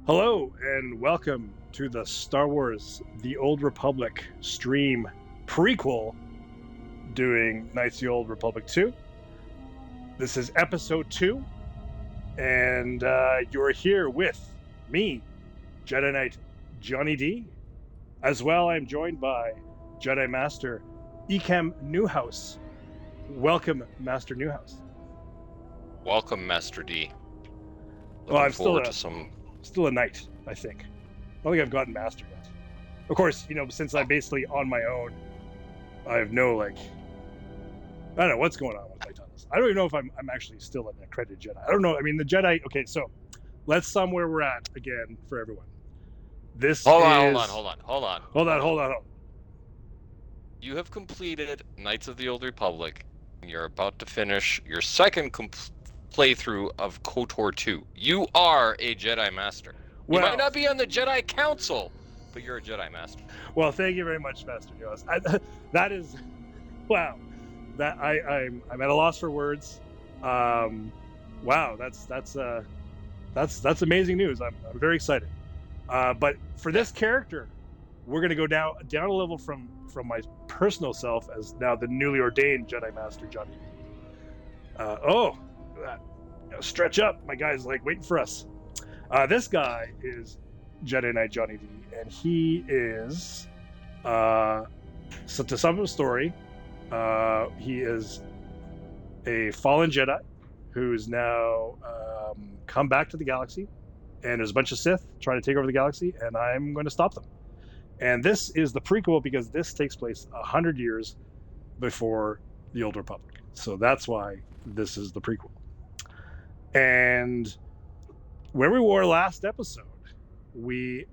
Hello and welcome to the Star Wars The Old Republic stream prequel doing Knights of the Old Republic 2. This is episode 2 and you're here with me, Jedi Knight Johnny Dee. As well, I'm joined by Jedi Master Ekem Newhouse. Welcome, Master Newhouse. Welcome, Master D. Well, I'm still a knight, I think. I don't think I've gotten master yet. Of course, since I'm basically on my own, I have no, I don't know what's going on with my titles. I don't even know if I'm actually still an accredited Jedi. I don't know. I mean, the Jedi... Okay, so let's sum where we're at again for everyone. Hold on. You have completed Knights of the Old Republic, and you're about to finish your second playthrough of KOTOR II. You are a Jedi Master. You might not be on the Jedi Council, but you're a Jedi Master. Well, thank you very much, Master Joas. That is, wow. That I'm at a loss for words. Wow, that's amazing news. I'm very excited. But for this character, we're going to go down a level from my personal self as now the newly ordained Jedi Master Johnny Dee. Stretch up, my guy's waiting for us. This guy is Jedi Knight Johnny Dee, and he is so to sum up the story, he is a fallen Jedi who's now come back to the galaxy, and there's a bunch of Sith trying to take over the galaxy, and I'm going to stop them. And this is the prequel because this takes place 100 years before the Old Republic, so that's why this is the prequel. And where we were last episode, we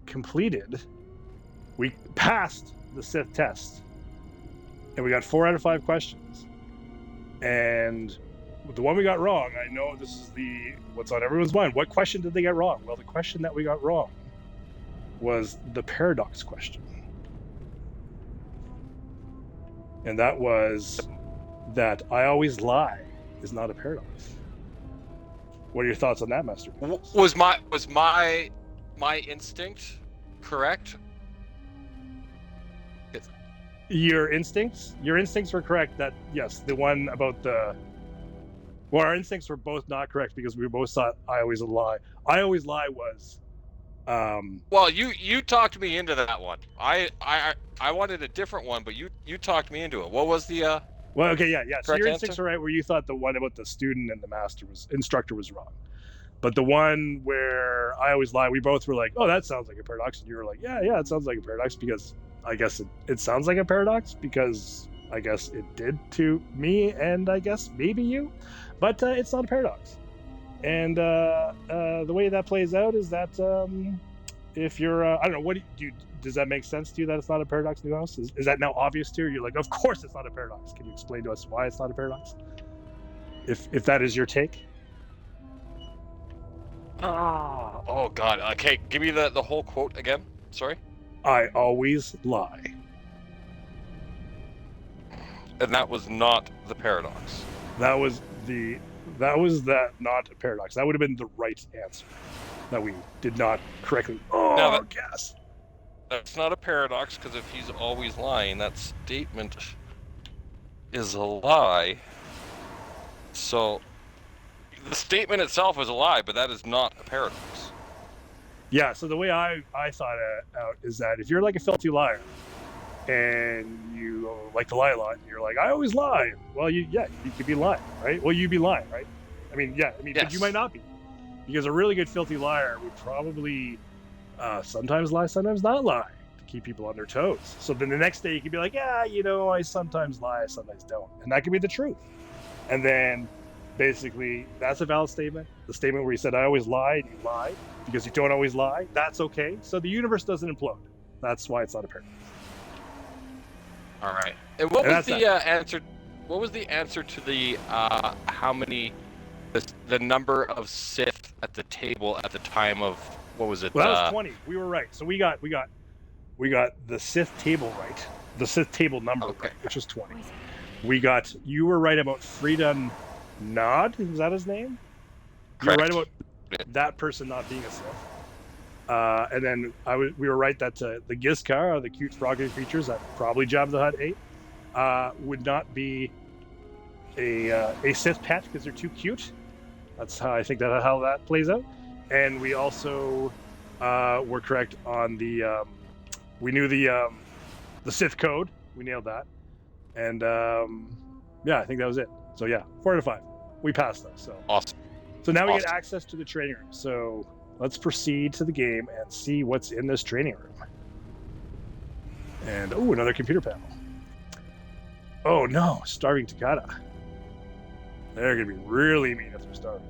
passed the Sith test, and we got 4 out of 5 questions. And the one we got wrong, I know this is what's on everyone's mind. What question did they get wrong? Well, the question that we got wrong was the paradox question. And that was that I always lie is not a paradox. What are your thoughts on that, Master? Was my instinct correct? Your instincts were correct. That yes, the one about our instincts were both not correct because we both thought I always lie. I always lie was. Well, you talked me into that one. I wanted a different one, but you talked me into it. What was the? Well, okay, yeah. So your instincts answer? are right where you thought the one about the student and the instructor was wrong. But the one where I always lie, we both were like, oh, that sounds like a paradox. And you were like, yeah, it sounds like a paradox because I guess it sounds like a paradox because I guess it did to me and I guess maybe you. But it's not a paradox. And the way that plays out is that if you're, I don't know, does that make sense to you that it's not a paradox, Newhouse? Is that now obvious to you? You're like, of course it's not a paradox. Can you explain to us why it's not a paradox? If that is your take? Oh God. Okay, give me the whole quote again. Sorry. I always lie. And that was not the paradox. That was not a paradox. That would have been the right answer. That we did not correctly. Yes. That's not a paradox because if he's always lying, that statement is a lie. So the statement itself is a lie, but that is not a paradox. Yeah. So the way I thought it out is that if you're like a filthy liar and you like to lie a lot, and you're like, I always lie. Well, you could be lying, right? Well, you'd be lying, right? Yes. But you might not be, because a really good filthy liar would probably sometimes lie, sometimes not lie to keep people on their toes. So then the next day you could be like, yeah, I sometimes lie, I sometimes don't, and that could be the truth. And then basically that's a valid statement. The statement where you said I always lie and you lie because you don't always lie, that's okay. So the universe doesn't implode. That's why it's not a paradox. All right. And what was the answer? What was the answer to the how many the number of Sith at the table at the time of what was it? Well, that was 20. We were right. So we got the Sith table right. The Sith table number right, which is 20. You were right about Freedom Nod. Is that his name? Correct. You're right about that person not being a Sith. And then we were right that the Gizkar, the cute frogging creatures that probably Jabba the Hutt ate, would not be a Sith pet because they're too cute. That's how I think how that plays out. And we also were correct on the we knew the Sith code. We nailed that. And yeah, I think that was it. So yeah, 4 out of 5. We passed those. So awesome. So now we get access to the training room. So let's proceed to the game and see what's in this training room. And oh, another computer panel. Oh no, starving Takata. They're gonna be really mean if they're starving.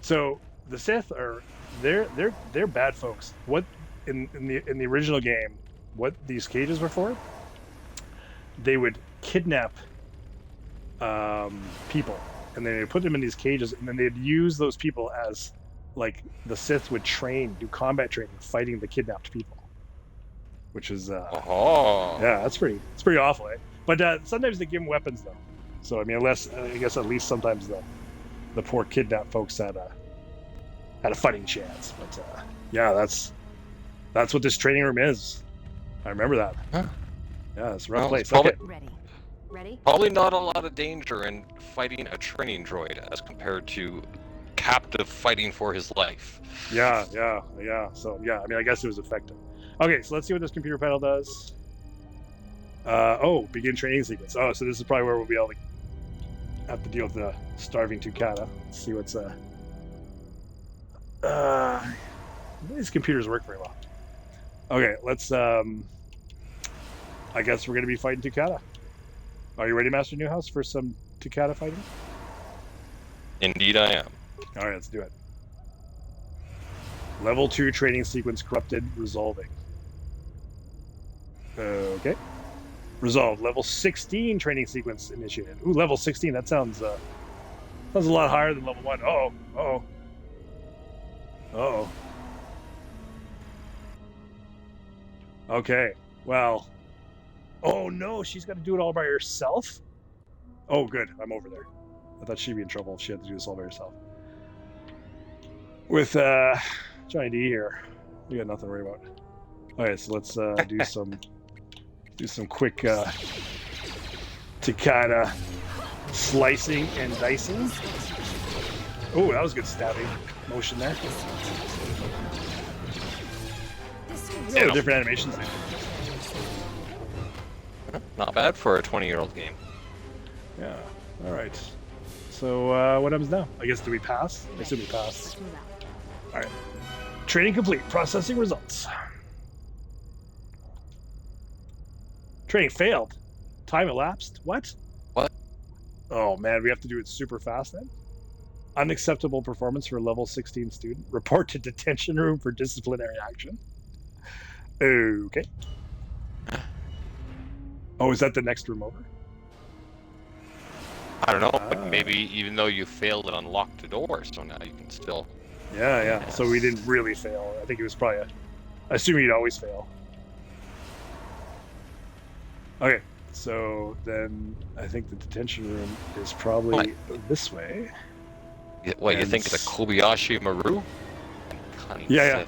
So the Sith are they're bad folks. What in the original game, what these cages were for? They would kidnap people, and then they would put them in these cages, and then they'd use those people as like the Sith would do combat training, fighting the kidnapped people. Which is yeah, it's pretty awful, eh? But sometimes they give them weapons though. So I mean, I guess at least sometimes the poor kidnapped folks had a fighting chance. But yeah, that's what this training room is. I remember that. Huh. Yeah, it's a rough place. Probably, okay. Ready? Probably not a lot of danger in fighting a training droid as compared to captive fighting for his life. Yeah. So yeah, I mean, I guess it was effective. Okay, so let's see what this computer panel does. Begin training sequence. Oh, so this is probably where we'll be able to have to deal with the starving Tukata. Let's see what's these computers work very well. Okay, let's I guess we're gonna be fighting Tukata. Are you ready, Master Newhouse, for some Tukata fighting? Indeed I am. Alright, let's do it. Level 2 training sequence corrupted, resolving. Okay. Resolved. Level 16 training sequence initiated. Ooh, level 16. That sounds a lot higher than level 1. Uh-oh. Okay. Well. Oh no, she's got to do it all by herself? Oh, good. I'm over there. I thought she'd be in trouble if she had to do this all by herself. With Johnny Dee here, we got nothing to worry about. Okay, so let's do some quick Takata slicing and dicing. Oh, that was good stabbing motion there. Oh, different animations there. Not bad for a 20-year-old game. Yeah. All right. So what happens now? I guess do we pass? I assume we pass. All right. Training complete. Processing results. Training failed. Time elapsed. What? Oh man, we have to do it super fast then. Unacceptable performance for a level 16 student. Report to detention room for disciplinary action. Okay. Oh, is that the next room over? I don't know, but maybe even though you failed, it unlocked the door, so now you can still... Yeah. Yes. So we didn't really fail. I think it was probably I assume you'd always fail. Okay, so then I think the detention room is probably this way. What, you think it's a Kobayashi Maru? Yeah.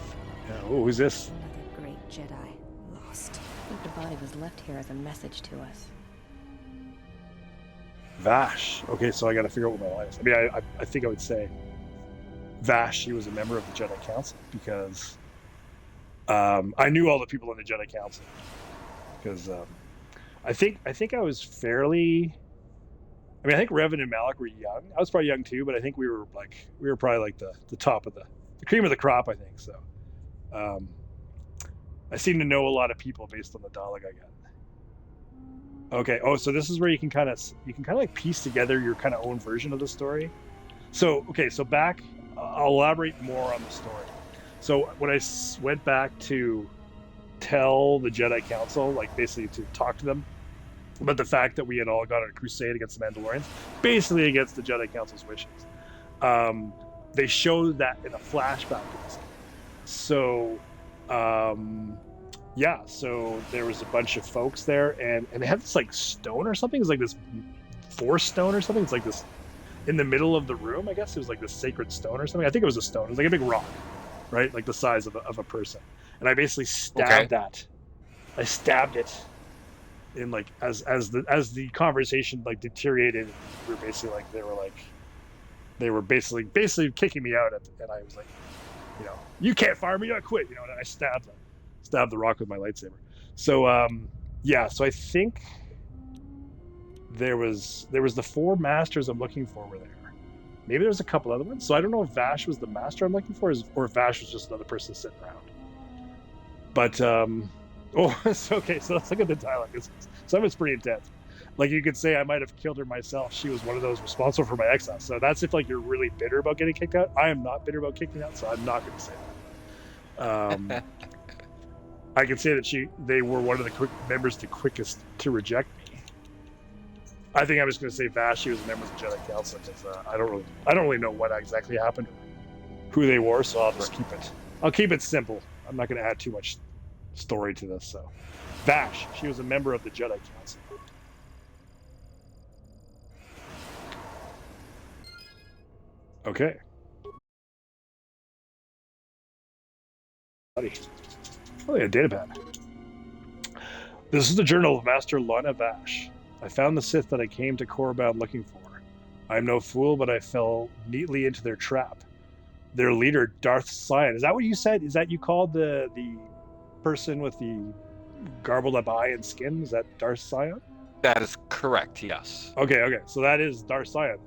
Yeah. Oh, who's this? Another great Jedi lost. I think the body was left here as a message to us. Vash. Okay, so I got to figure out what my line is. I mean, I think I would say Vash. He was a member of the Jedi Council because I knew all the people in the Jedi Council because I think I was fairly. I mean, I think Revan and Malik were young. I was probably young too, but I think we were probably like the top of the cream of the crop. I think so. I seem to know a lot of people based on the dialogue I got. Okay. Oh, so this is where you can kind of like piece together your kind of own version of the story. So okay. So back, I'll elaborate more on the story. So when I went back to tell the Jedi Council, like basically to talk to them about the fact that we had all gone on a crusade against the Mandalorians, basically against the Jedi Council's wishes. They showed that in a flashback to this. So, so there was a bunch of folks there, and they had this like stone or something. It was like this force stone or something. It's like this in the middle of the room. I guess it was like this sacred stone or something. I think it was a stone. It was like a big rock. right? Like the size of a person. And I basically stabbed that. I stabbed it in like as the conversation like deteriorated. We were basically like they were basically kicking me out, and I was like, you can't fire me, I quit, and I stabbed the rock with my lightsaber. So so I think there was the 4 masters I'm looking for were there. Maybe there's a couple other ones. So I don't know if Vash was the master I'm looking for, or if Vash was just another person sitting around. But okay. So let's look at the dialogue. Some of it's pretty intense. Like you could say I might have killed her myself. She was one of those responsible for my exile. So that's if like you're really bitter about getting kicked out. I am not bitter about kicking out, so I'm not going to say that. I can say that they were one of the members the quickest to reject me. I think I'm just going to say Vash. She was a member of the Jedi Council because I don't really know what exactly happened, or who they were. So I'll just keep it simple. I'm not going to add too much story to this. So Vash, she was a member of the Jedi Council. Okay. Oh, yeah, data pad. This is the journal of Master Lana Vash. I found the Sith that I came to Korriban looking for. I am no fool, but I fell neatly into their trap. Their leader, Darth Sion. Is that what you said? Is that you called the person with the garbled up eye and skin? Is that Darth Sion? That is correct, yes. Okay. So that is Darth Sion.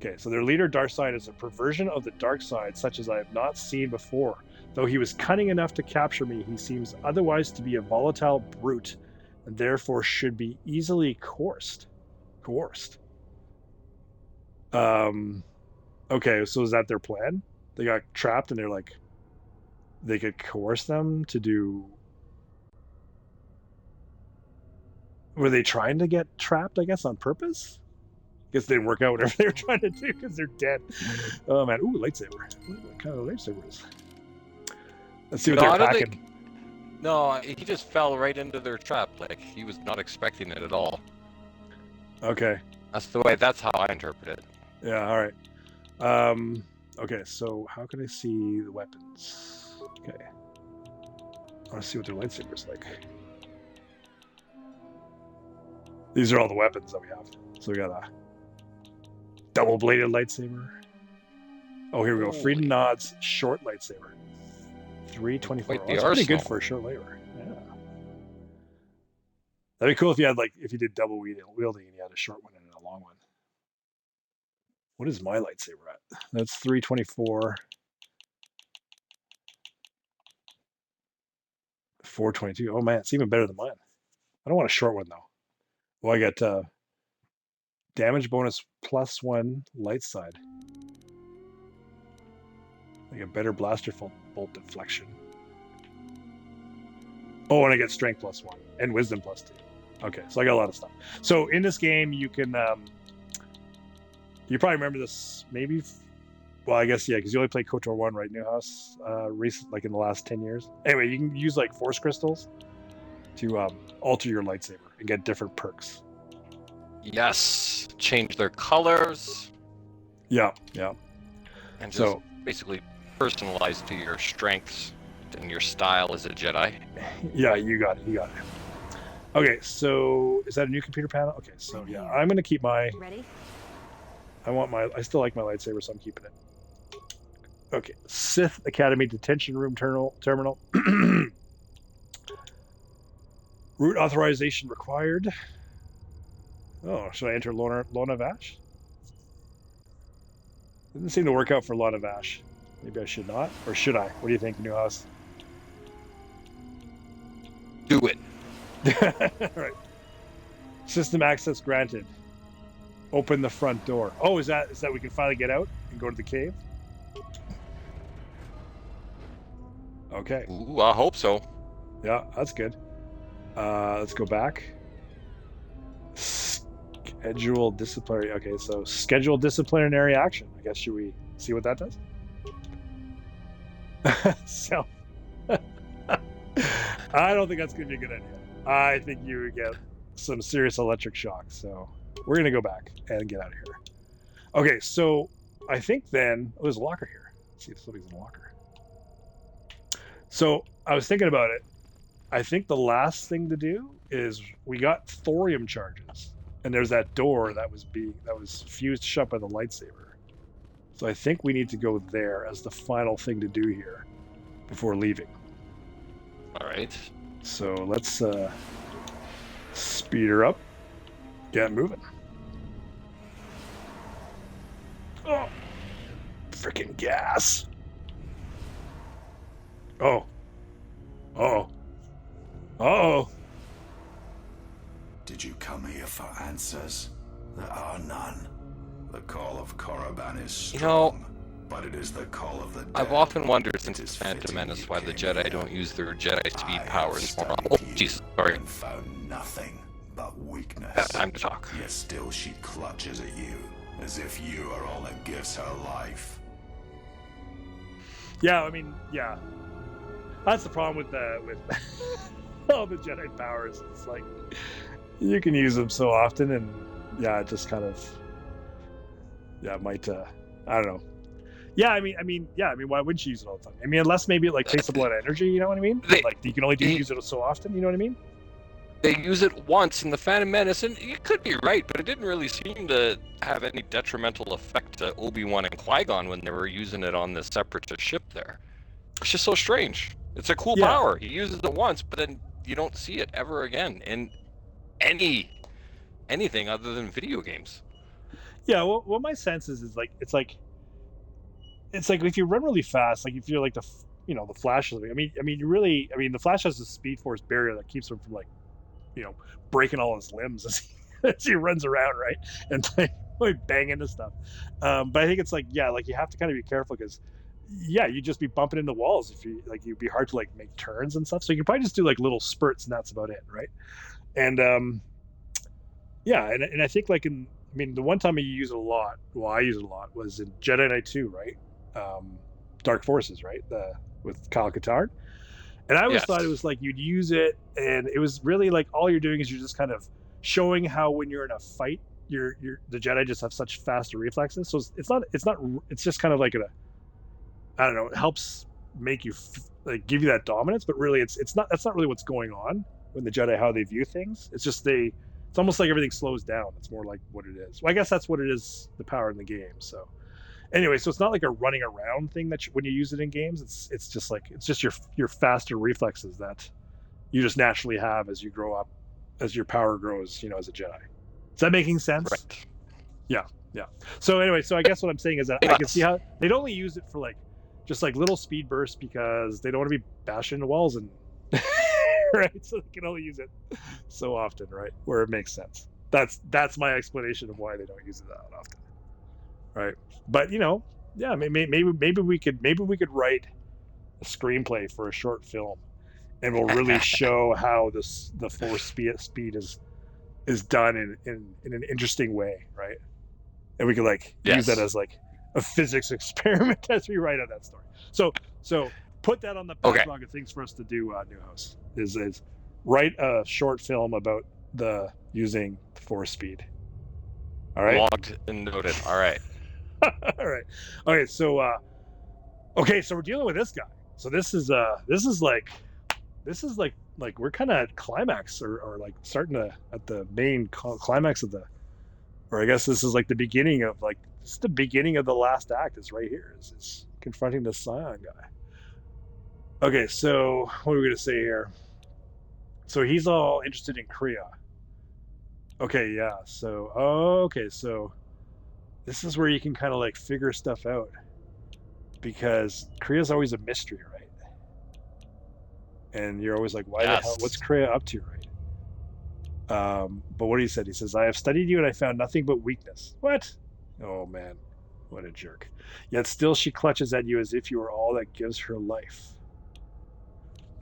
Okay, so their leader, Darth Sion, is a perversion of the dark side, such as I have not seen before. Though he was cunning enough to capture me, he seems otherwise to be a volatile brute, and therefore should be easily coerced. Okay, so is that their plan? They got trapped, and they're like, they could coerce them to do... Were they trying to get trapped, I guess, on purpose? I guess they didn't work out whatever they were trying to do because they're dead. Oh, man. Ooh, lightsaber. What kind of lightsaber is? Let's see what they're packing. No, he just fell right into their trap. Like, he was not expecting it at all. Okay. That's how I interpret it. Yeah, all right. Okay, so how can I see the weapons? Okay. I want to see what their lightsaber's like. These are all the weapons that we have. So we got a double-bladed lightsaber. Oh, here we go. Freedom Nod's short lightsaber. 324. Oh, that's pretty good for a short lightsaber. Yeah. That'd be cool if you did double wielding and you had a short one and a long one. What is my lightsaber at? That's 324. 422. Oh man, it's even better than mine. I don't want a short one though. Well, I got damage bonus +1 light side. I get better blaster bolt deflection. Oh, and I get strength +1 and wisdom +2. Okay, so I got a lot of stuff. So in this game, you can you probably remember this maybe. Well, I guess yeah, because you only played KOTOR 1, right, Newhouse? Recent, like in the last 10 years. Anyway, you can use like force crystals to alter your lightsaber and get different perks. Yes, change their colors. Yeah. And just basically personalize to your strengths and your style as a Jedi. Yeah, you got it. Okay, so is that a new computer panel? Okay, so yeah, I'm gonna keep my. Ready? I still like my lightsaber, so I'm keeping it. Okay, Sith Academy Detention Room Terminal. Route authorization required. Oh, should I enter Lana Vash? Didn't seem to work out for Lana Vash. Maybe I should not, or should I? What do you think, Newhouse? Do it. All right. System access granted. Open the front door. Oh, is that we can finally get out and go to the cave? Okay. Ooh, I hope so. Yeah, that's good. Let's go back. Schedule disciplinary. Okay, so schedule disciplinary action. I guess, should we see what that does? So, I don't think that's going to be a good idea. I think you would get some serious electric shock. So we're going to go back and get out of here. Okay, so I think then there's a locker here. Let's see if somebody's in a locker. So I was thinking about it. I think the last thing to do is we got thorium charges, and there's that door that was fused shut by the lightsaber. So I think we need to go there as the final thing to do here before leaving. All right. So let's speed her up, get moving. Oh, freaking gas! Oh, oh. Did you come here for answers? There are none. The call of Korriban is strong, but it is the call of the dead. I've often wondered since it's Phantom Menace why the Jedi don't use their Jedi speed powers more. Oh, jeez, sorry. And found nothing but weakness. Time to talk. Yet still she clutches at you, as if you are all that gives her life. Yeah, I mean, yeah. That's the problem with all the Jedi powers. It's like you can use them so often, and yeah, it just kind of might I don't know. Yeah, I mean, why wouldn't you use it all the time? I mean, unless maybe it like takes a lot of energy, you know what I mean? Like you can only use it so often, you know what I mean? They use it once in the Phantom Menace, and you could be right, but it didn't really seem to have any detrimental effect to Obi-Wan and Qui-Gon when they were using it on the Separatist ship there. It's just so strange. It's a cool power. He uses it once, but then you don't see it ever again in anything other than video games. Yeah, well, what my sense is like it's like if you run really fast, like if you're like the Flash. I mean, the Flash has a Speed Force barrier that keeps him from like, breaking all his limbs as he runs around, right, and like bang into stuff. But I think it's like you have to kind of be careful because you'd just be bumping into walls if you'd be hard to like make turns and stuff. So you can probably just do like little spurts and that's about it, right? And and I think the one time you use it a lot, I use it a lot, was in Jedi Knight 2, right? Dark Forces, right? With Kyle Katarn. And I always thought it was like you'd use it, and it was really like all you're doing is you're just kind of showing how when you're in a fight, the Jedi just have such faster reflexes. So it's just kind of like I don't know, it helps make you give you that dominance, but really that's not really what's going on when the Jedi, how they view things. It's just it's almost like everything slows down. It's more like what it is. Well, I guess that's what it is, the power in the game. So anyway, so it's not like a running around thing that when you use it in games. It's just your faster reflexes that you just naturally have as you grow up, as your power grows, as a Jedi. Is that making sense? Right. Yeah. So anyway, I guess what I'm saying is that I can see how they'd only use it for like just like little speed bursts because they don't want to be bashing into walls and right. So they can only use it so often, right, where it makes sense. That's my explanation of why they don't use it that often, right? But maybe we could write a screenplay for a short film, and we'll really show how the Force speed is done in an interesting way, right? And we could use that as like a physics experiment as we write on that story. So put that on the backlog of things for us to do. Newhouse is write a short film about using the Force speed. All right. Logged and noted. All right. All right. Okay. So we're dealing with this guy. So this is like we're kind of at climax or like starting at the main climax of or I guess this is like the beginning of the last act is right here. Is confronting the Scion guy. Okay. So what are we going to say here? So he's all interested in Kriya. Okay. Yeah. So this is where you can kind of like figure stuff out, because Kriya's always a mystery, right? And you're always like, why the hell? What's Kriya up to, right? But what he said, he says, I have studied you and I found nothing but weakness. What? Oh man, what a jerk. Yet still she clutches at you as if you were all that gives her life.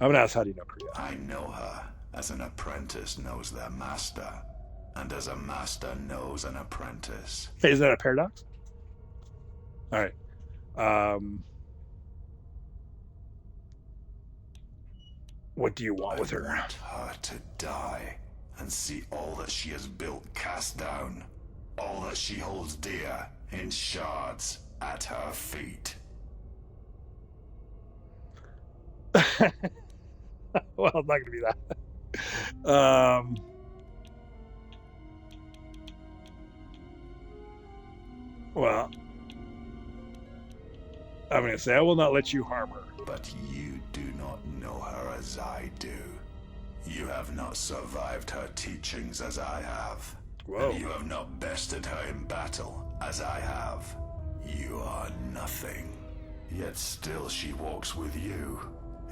I'm gonna ask, how do you know Kriya? I know her as an apprentice knows their master, and as a master knows an apprentice. Hey, is that a paradox? All right. What do you want with her? I want her to die and see all that she has built cast down, all that she holds dear in shards at her feet. Well, it's not going to be that. Well, I'm going to say I will not let you harm her. But you do not know her as I do. You have not survived her teachings as I have. Whoa. And you have not bested her in battle as I have. You are nothing. Yet still she walks with you,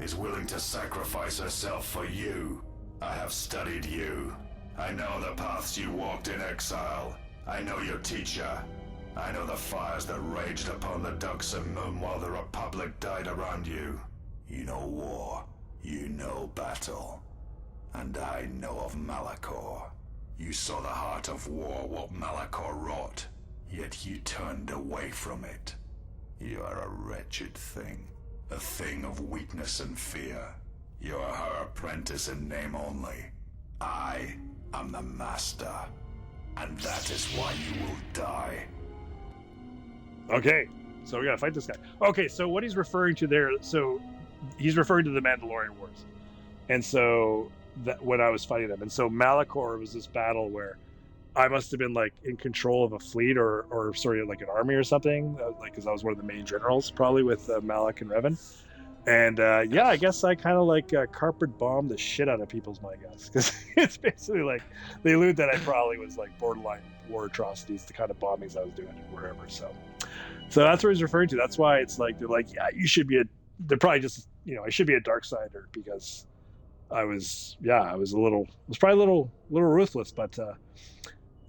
is willing to sacrifice herself for you. I have studied you. I know the paths you walked in exile. I know your teacher. I know the fires that raged upon the Duxon Moon while the Republic died around you. You know war. You know battle. And I know of Malachor. You saw the heart of war, what Malachor wrought. Yet you turned away from it. You are a wretched thing. A thing of weakness and fear. You are her apprentice in name only. I am the master. And that is why you will die. Okay, so we gotta fight this guy. Okay, so what he's referring to there, so he's referring to the Mandalorian Wars. And so that when I was fighting them, and so Malachor was this battle where I must have been like in control of a fleet or sorry, like an army or something, like because I was one of the main generals, probably with Malak and Revan. And yeah, I guess I kind of like carpet bombed the shit out of people's my guys, because it's basically like they allude that I probably was like borderline war atrocities, the kind of bombings I was doing wherever. So that's what he's referring to. That's why it's like they're like, yeah, you should be they're probably just, you know, I should be a dark sider because I was probably a little ruthless, but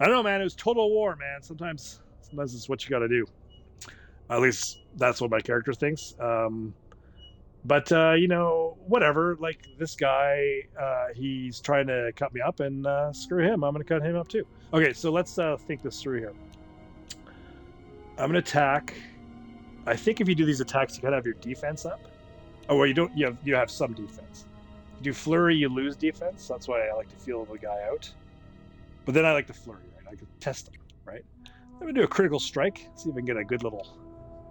I don't know, man. It was total war, man. Sometimes it's what you got to do. At least that's what my character thinks. But you know, whatever. Like this guy, he's trying to cut me up, and screw him. I'm going to cut him up too. Okay, so let's think this through here. I'm going to attack. I think if you do these attacks, you got to have your defense up. Oh, well, you don't. You have some defense. You do flurry, you lose defense. That's why I like to feel the guy out. But then I like to flurry, right? I can test him, right? I'm going to do a critical strike. See if I can get a good little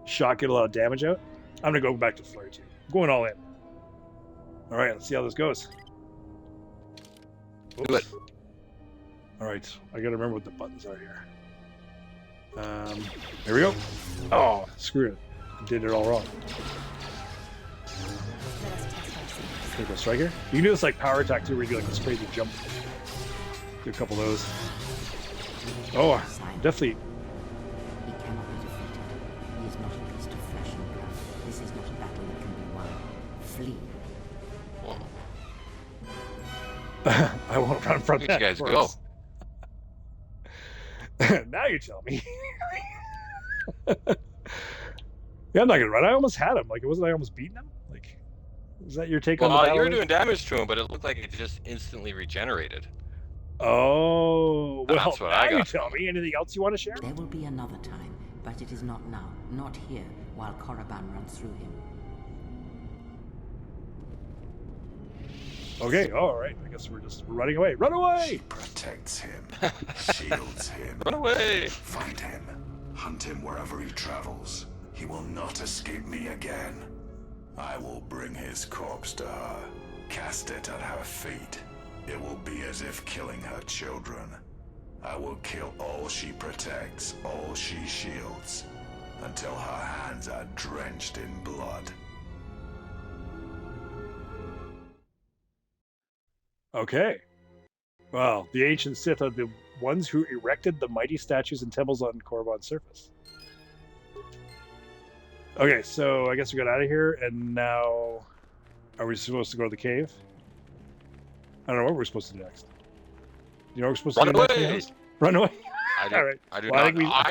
shot, get a lot of damage out. I'm going to go back to flurry too. I'm going all in. All right, let's see how this goes. Do it. All right, I got to remember what the buttons are here. Here we go. Oh, screw it. I did it all wrong. Critical strike here. You can do this like power attack too, where you do like this crazy jump. Do a couple of those. Oh, definitely. He cannot be defeated. He is not a beast of flesh and blood. This is not a battle that can be won. Flee. I won't run from that. You guys go. Now you tell me. Yeah, I'm not gonna run. I almost had him. Like, wasn't I almost beating him? Like, is that your take on the battle? You were doing damage to him, but it looked like it just instantly regenerated. Oh, well, that's what now I got. You tell me. Anything else you want to share? There will be another time, but it is not now, not here, while Korriban runs through him. Okay, all right. I guess we're running away. Run away! She protects him, shields him. Run away! Find him, hunt him wherever he travels. He will not escape me again. I will bring his corpse to her, cast it at her feet. It will be as if killing her children. I will kill all she protects, all she shields, until her hands are drenched in blood. Okay. Well, the ancient Sith are the ones who erected the mighty statues and temples on Korriban's surface. Okay, so I guess we got out of here, and now are we supposed to go to the cave? I don't know what we're supposed to do next. You know what we're supposed to do next? Run away! All right. I do Well, not.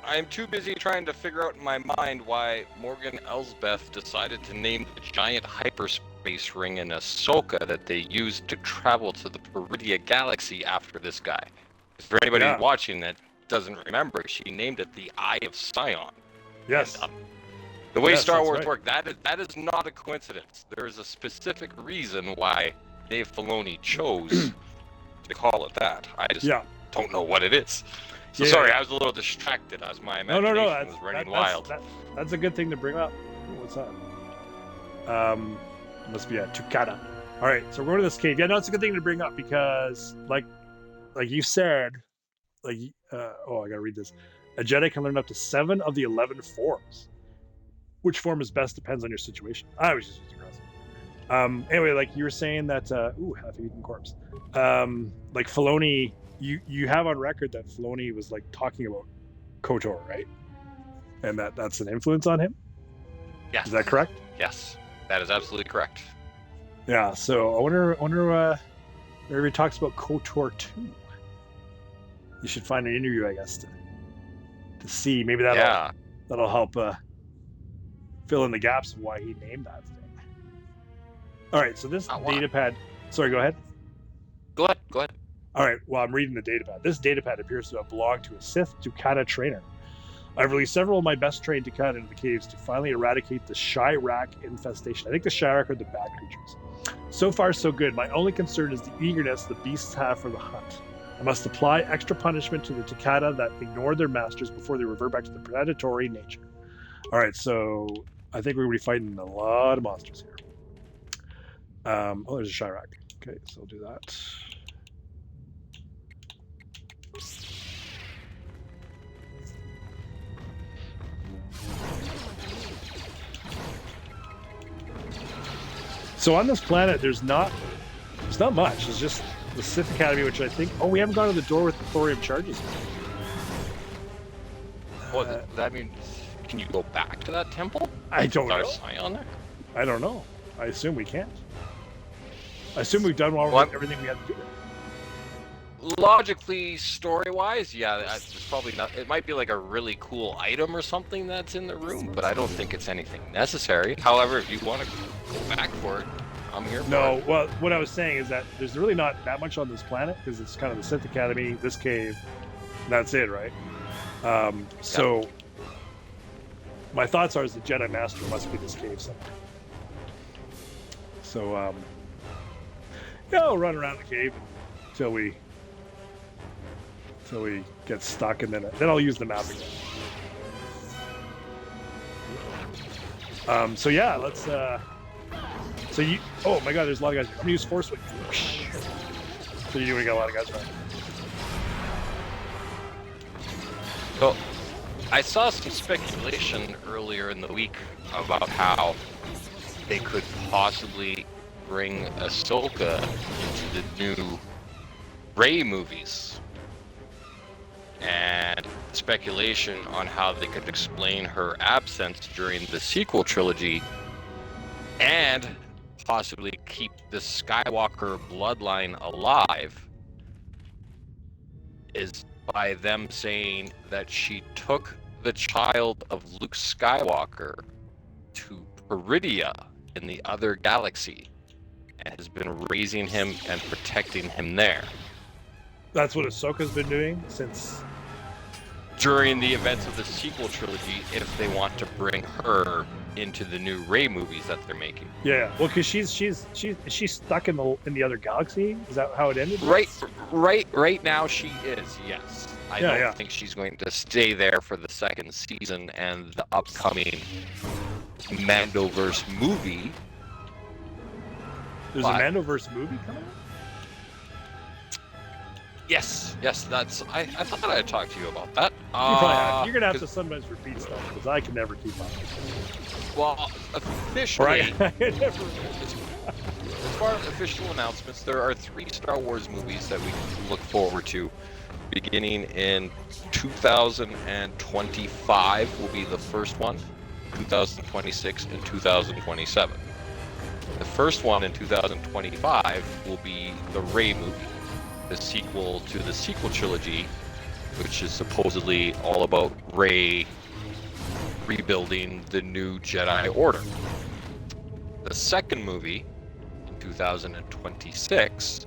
I'm too busy trying to figure out in my mind why Morgan Elsbeth decided to name the giant hyperspace ring in Ahsoka that they used to travel to the Peridia Galaxy after this guy. For anybody watching that doesn't remember, she named it the Eye of Sion. Yes. And, the way Star Wars right. work, that is not a coincidence. There is a specific reason why Dave Filoni chose to call it that. I just don't know what it is. So sorry, I was a little distracted as my imagination was running wild. That's a good thing to bring up. What's that? Must be a Tukata. All right, so we're going to this cave. Yeah, no, it's a good thing to bring up because, like you said, I gotta read this. A Jedi can learn up to 7 of the 11 forms. Which form is best depends on your situation. I was just using cross. Anyway, like you were saying that, half-eaten corpse. Like Filoni, you have on record that Filoni was like talking about KOTOR, right? And that's an influence on him. Yes. Is that correct? Yes, that is absolutely correct. Yeah. So I wonder whenever he talks about KOTOR II, you should find an interview, I guess, to see. Maybe that'll help fill in the gaps of why he named that thing. All right. So this datapad. Sorry, go ahead. Go ahead. All right. Well, I'm reading the datapad. This datapad appears to have belonged to a Sith Tukata trainer. I've released several of my best trained Tukata into the caves to finally eradicate the Shirak infestation. I think the Shirak are the bad creatures. So far, so good. My only concern is the eagerness the beasts have for the hunt. I must apply extra punishment to the Tukata that ignore their masters before they revert back to the predatory nature. All right, so I think we're going to be fighting a lot of monsters here. There's a Shirak. Okay, so I'll do that. So on this planet, there's not much. It's just the Sith Academy, which I think. Oh, we haven't gone to the door with the thorium charges. Well, that means can you go back to that temple? I don't know. On there? I don't know. I assume we can't. I assume we've done everything we had to do. Logically, story-wise, yeah, it's probably not. It might be like a really cool item or something that's in the room, but I don't think it's anything necessary. However, if you want to go back for it, I'm here for it. No, well, what I was saying is that there's really not that much on this planet because it's kind of the Sith Academy, this cave, that's it, right? So my thoughts are the Jedi Master must be this cave somewhere. So, we'll run around the cave until we get stuck, and then I'll use the map again. So yeah, let's. So you. Oh my God, there's a lot of guys. I'm gonna use Force Wing. So we got a lot of guys around. So, I saw some speculation earlier in the week about how they could possibly bring Ahsoka into the new Rey movies. And speculation on how they could explain her absence during the sequel trilogy and possibly keep the Skywalker bloodline alive is by them saying that she took the child of Luke Skywalker to Peridia in the other galaxy and has been raising him and protecting him there. That's what Ahsoka's been doing since during the events of the sequel trilogy, if they want to bring her into the new Rey movies that they're making. Yeah, well, because she's stuck in the other galaxy. Is that how it ended? Right now she is. Yes, I don't think she's going to stay there for the second season and the upcoming Mandoverse movie. There's a Mandoverse movie coming out? Yes, that's. I thought I'd talk to you about that. You probably have. You're gonna have to sometimes repeat stuff because I can never keep up. Well, officially, as far as official announcements, there are 3 Star Wars movies that we can look forward to. Beginning in 2025 will be the first one, 2026 and 2027. The first one in 2025 will be the Rey movie, the sequel to the sequel trilogy, which is supposedly all about Rey rebuilding the new Jedi Order. The second movie, in 2026,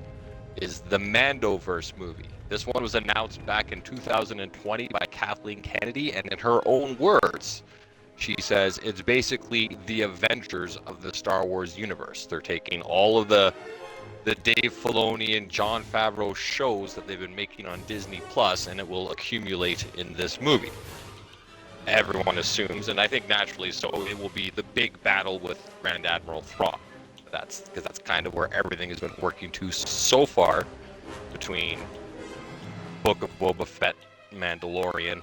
is the Mandoverse movie. This one was announced back in 2020 by Kathleen Kennedy, and in her own words, she says it's basically the Avengers of the Star Wars universe. They're taking all of the Dave Filoni and Jon Favreau shows that they've been making on Disney Plus, and it will accumulate in this movie. everyone assumes, and I think naturally so, it will be the big battle with Grand Admiral Thrawn. That's because that's kind of where everything has been working to so far, between Book of Boba Fett, Mandalorian,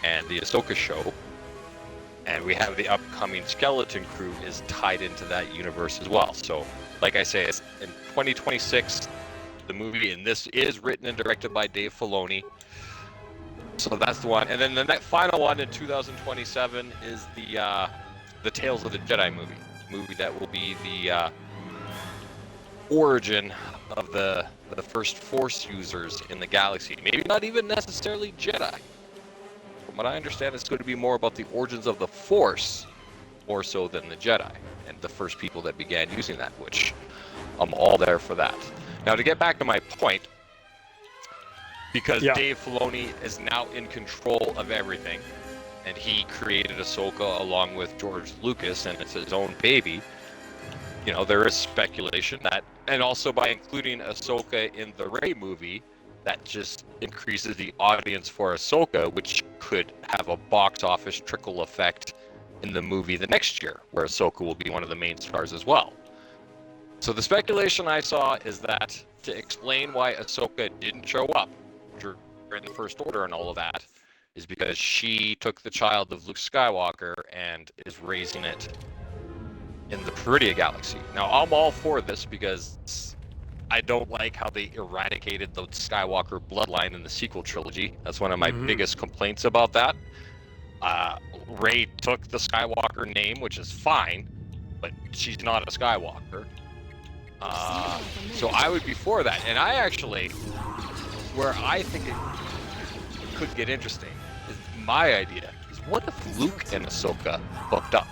and the Ahsoka show. And we have the upcoming Skeleton Crew is tied into that universe as well. So, like I say, it's in 2026, the movie, and this is written and directed by Dave Filoni. So that's the one. And then the next final one in 2027 is the Tales of the Jedi movie that will be the origin of the first Force users in the galaxy. Maybe not even necessarily Jedi. From what I understand, it's going to be more about the origins of the Force, more so than the Jedi, and the first people that began using that, which I'm all there for that. Now, to get back to my point, because Dave Filoni is now in control of everything, and he created Ahsoka along with George Lucas, and it's his own baby, you know, there is speculation that, and also by including Ahsoka in the Rey movie, that just increases the audience for Ahsoka, which could have a box office trickle effect in the movie the next year, where Ahsoka will be one of the main stars as well. So the speculation I saw is that to explain why Ahsoka didn't show up during the First Order and all of that is because she took the child of Luke Skywalker and is raising it in the Peridia Galaxy. Now, I'm all for this because I don't like how they eradicated the Skywalker bloodline in the sequel trilogy. That's one of my biggest complaints about that. Rey took the Skywalker name, which is fine, but she's not a Skywalker. So I would be for that. And I actually, where I think it could get interesting, is my idea, is what if Luke and Ahsoka hooked up?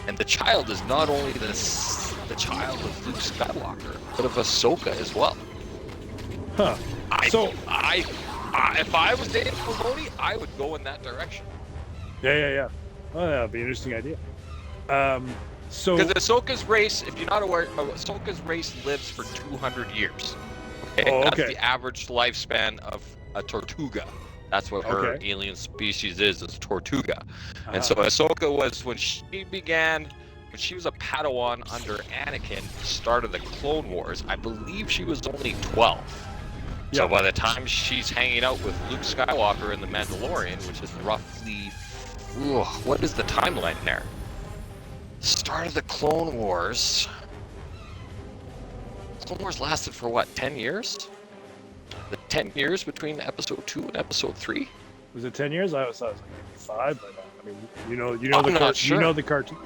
And the child is not only the child of Luke Skywalker, but of Ahsoka as well. Huh. If I was Dave Filoni, I would go in that direction. Yeah. Oh, that'd be an interesting idea. So because Ahsoka's race, if you're not aware, Ahsoka's race lives for 200 years. Okay? That's the average lifespan of a Tortuga. That's what her alien species is Tortuga. And so Ahsoka was, when she was a Padawan under Anakin, start of the Clone Wars, I believe she was only 12. So by the time she's hanging out with Luke Skywalker in The Mandalorian, which is roughly, what is the timeline there? Start of the Clone Wars. Clone Wars lasted for what, 10 years? The 10 years between episode 2 and episode 3? Was it 10 years? I was like maybe 5, but I mean, you know the cartoon.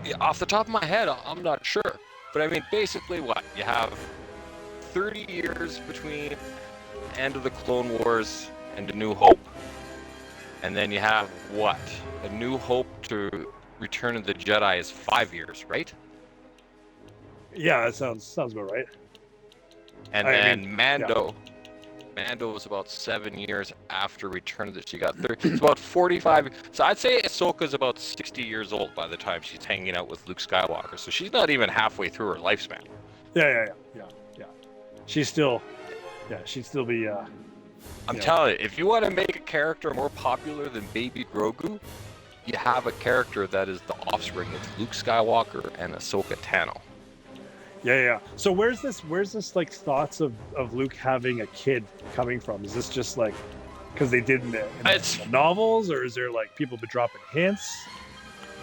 Yeah, off the top of my head, I'm not sure. But I mean, basically what? You have 30 years between end of the Clone Wars and A New Hope. And then you have what? A New Hope to Return of the Jedi is 5 years, right? Yeah, that sounds about right. And then Mando was about 7 years after Return of the Jedi. She got 30. It's about 45. So I'd say Ahsoka's about 60 years old by the time she's hanging out with Luke Skywalker. So she's not even halfway through her lifespan. Yeah. She'd still be. I'm telling you, if you want to make a character more popular than Baby Grogu, you have a character that is the offspring of Luke Skywalker and Ahsoka Tano. Yeah. So where's this like thoughts of Luke having a kid coming from? Is this just like because they did in the novels, or is there like people been dropping hints?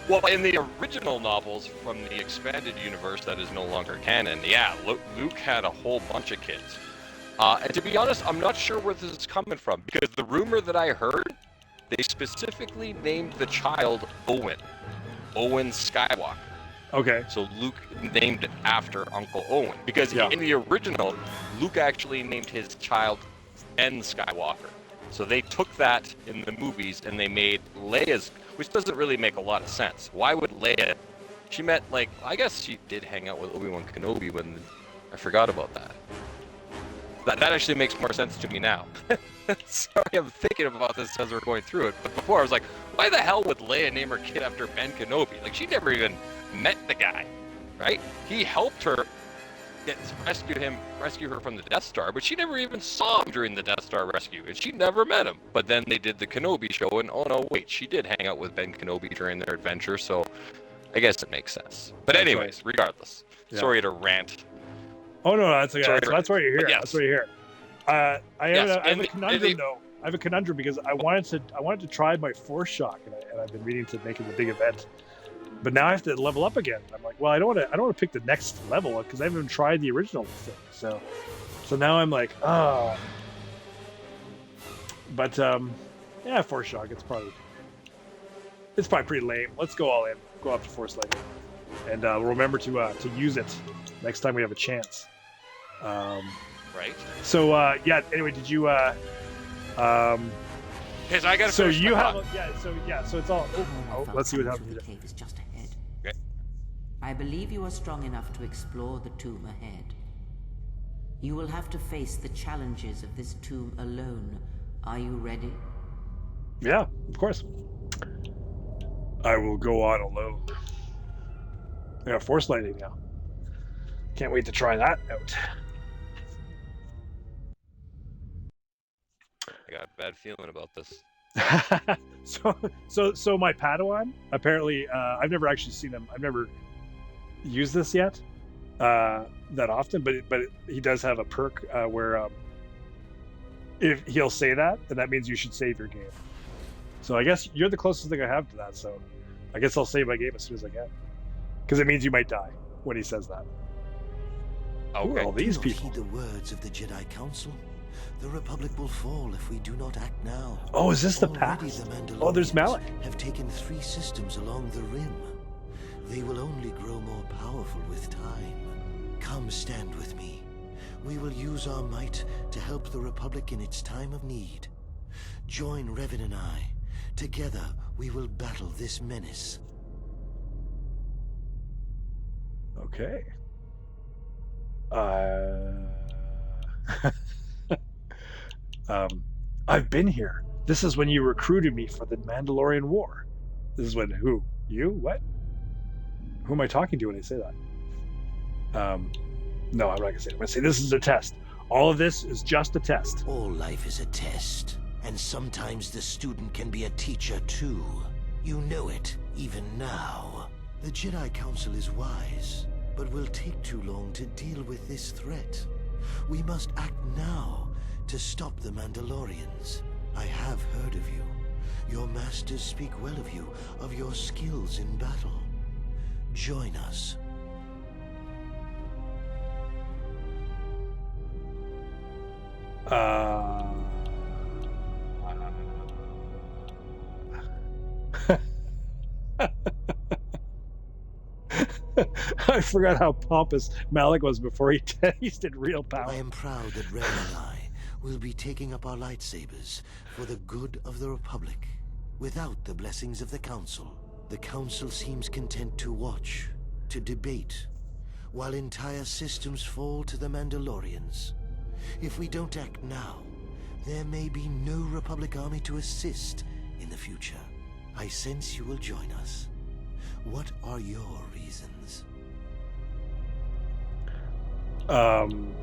Well, in the original novels from the expanded universe that is no longer canon, Luke had a whole bunch of kids. And to be honest, I'm not sure where this is coming from, because the rumor that I heard, they specifically named the child Owen Skywalker. Okay. So Luke named it after Uncle Owen, because in the original, Luke actually named his child Ben Skywalker. So they took that in the movies and they made Leia's, which doesn't really make a lot of sense. Why would Leia? She met, like, I guess she did hang out with Obi-Wan Kenobi when I forgot about that. That actually makes more sense to me now. Sorry, I'm thinking about this as we're going through it. But before I was like, why the hell would Leia name her kid after Ben Kenobi? Like, she never even met the guy, right? He helped her gets rescue her from the Death Star, but she never even saw him during the Death Star rescue, and she never met him. But then they did the Kenobi show, and oh no, wait, she did hang out with Ben Kenobi during their adventure, so I guess it makes sense. But That's anyways, right. regardless, Yeah. sorry to rant. Oh no, that's okay. Sorry, That's why you're here. but yes. That's why you're here. I have a conundrum the- though. I have a conundrum because I wanted to try my Force Shock, and I've been meaning to make it a big event. But now I have to level up again. I'm like, well, I don't want to pick the next level because I haven't even tried the original thing. So now I'm like, oh. But yeah, Force Shock. It's probably pretty lame. Let's go all in. Go up to Force Lightning, and remember to use it next time we have a chance. Right? So yeah. Anyway, did you? Because I gotta So finish you my have thought. So it's all. I Oh, felt let's see what coming happens. through the cave is just ahead. Okay. I believe you are strong enough to explore the tomb ahead. You will have to face the challenges of this tomb alone. Are you ready? Yeah, of course. I will go on alone. Yeah, Force Lightning now. Can't wait to try that out. I got a bad feeling about this. So my Padawan, apparently, I've never actually seen him. I've never used this yet that often, but he does have a perk where if he'll say that, and that means you should save your game. So I guess you're the closest thing I have to that. So I guess I'll save my game as soon as I can, because it means you might die when he says that. Who are all Okay. these Do not people? heed the words of the Jedi Council. The Republic will fall if we do not act now. Oh, is this the Already past? the Oh, there's Mandalorians Malak. have taken 3 systems along the rim. They will only grow more powerful with time. Come stand with me. We will use our might to help the Republic in its time of need. Join Revan and I. Together, we will battle this menace. Okay. I've been here. This is when you recruited me for the Mandalorian War. This is when who? You? What? Who am I talking to when I say that? No, I'm not gonna say it. I'm gonna say this is a test. All of this is just a test. All life is a test, and sometimes the student can be a teacher too. You know it, even now. The Jedi Council is wise, but will take too long to deal with this threat. We must act now to stop the Mandalorians. I have heard of you. Your masters speak well of you, of your skills in battle. Join us. I forgot how pompous Malak was before he tasted real I power. am proud that Revan and I will be taking up our lightsabers for the good of the Republic. Without the blessings of the Council seems content to watch, to debate, while entire systems fall to the Mandalorians. If we don't act now, there may be no Republic army to assist in the future. I sense you will join us. What are your reasons? I don't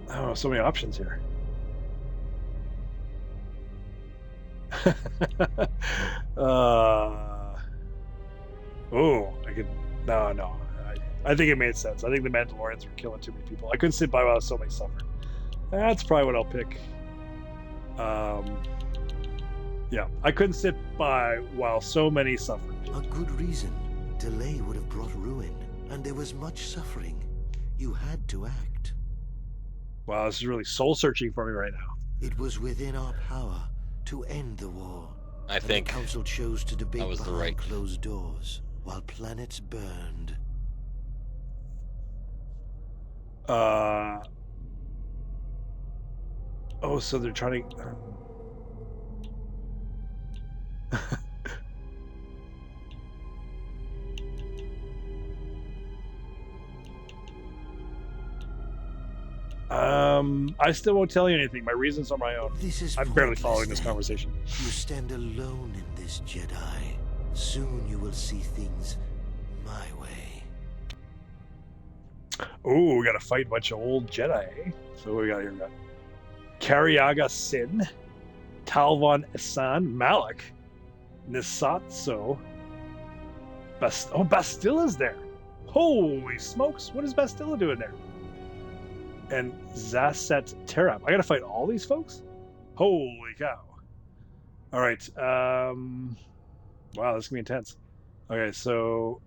know, so many options here. I could. No. I think it made sense. I think the Mandalorians were killing too many people. I couldn't sit by while so many suffered. That's probably what I'll pick. Yeah, I couldn't sit by while so many suffered. A good reason. Delay would have brought ruin, and there was much suffering. You had to act. Wow, this is really soul searching for me right now. It was within our power to end the war. I And think the Council chose to debate that was the behind right- closed doors, while planets burned. Oh, so they're trying to. I still won't tell you anything. My reasons are my own. This is I'm barely pointless following this then. conversation. You stand alone in this, Jedi. Soon you will see things my way. Ooh, we got to fight a bunch of old Jedi. Eh? So what we got here? We got Kariaga Sin, Talvon Isan, Malak, Nisatso. Bastilla's there. Holy smokes! What is Bastilla doing there? And Zasset Terab. I got to fight all these folks? Holy cow! All right. Wow, this is gonna be intense. Okay, so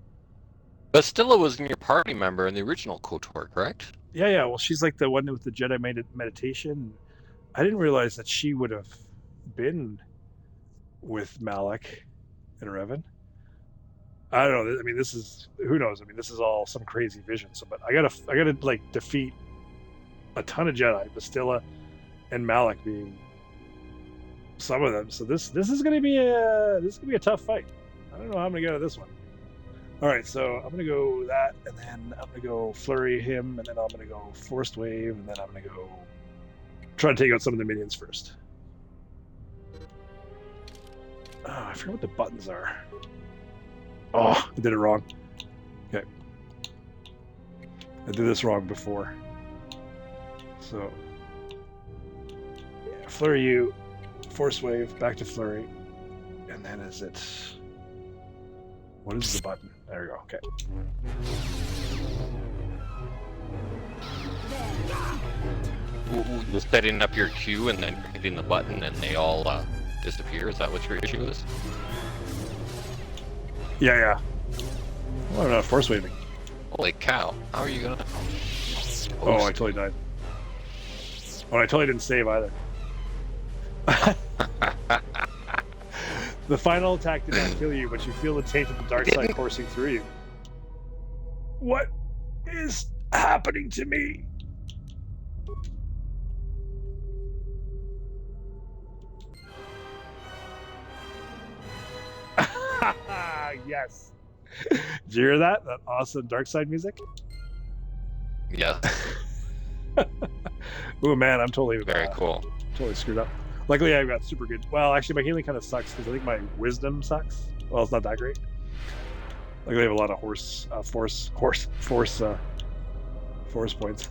Bastilla was your party member in the original KOTOR, correct? yeah. Well, she's like the one with the Jedi meditation. I didn't realize that she would have been with Malak and Revan. I don't know. I mean, this is who knows. I mean, this is all some crazy vision. So, but I gotta like defeat a ton of Jedi, Bastilla and Malak being some of them. So this is gonna be a tough fight. I don't know how I'm gonna get out of this one. All right, so I'm gonna go that, and then I'm gonna go flurry him, and then I'm gonna go forced wave, and then I'm gonna go try to take out some of the minions first. Oh, I forget what the buttons are. Oh, I did it wrong. Okay. I did this wrong before. So, yeah, flurry you, force wave, back to flurry, and then is it... What is the button? There we go, okay. You're setting up your queue and then hitting the button and they all disappear? Is that what your issue is? Yeah. Oh, I'm not force waving. Holy cow. How are you gonna... Oh, I totally died. Oh, I totally didn't save either. The final attack did not kill you, but you feel the taint of the dark side coursing through you. What is happening to me? Yes. Did you hear that? That awesome dark side music? Yeah. Oh man, I'm totally Very cool. Totally screwed up. Luckily, I've got super good. Well, actually, my healing kind of sucks because I think my wisdom sucks. Well, it's not that great. Luckily, I have a lot of force points.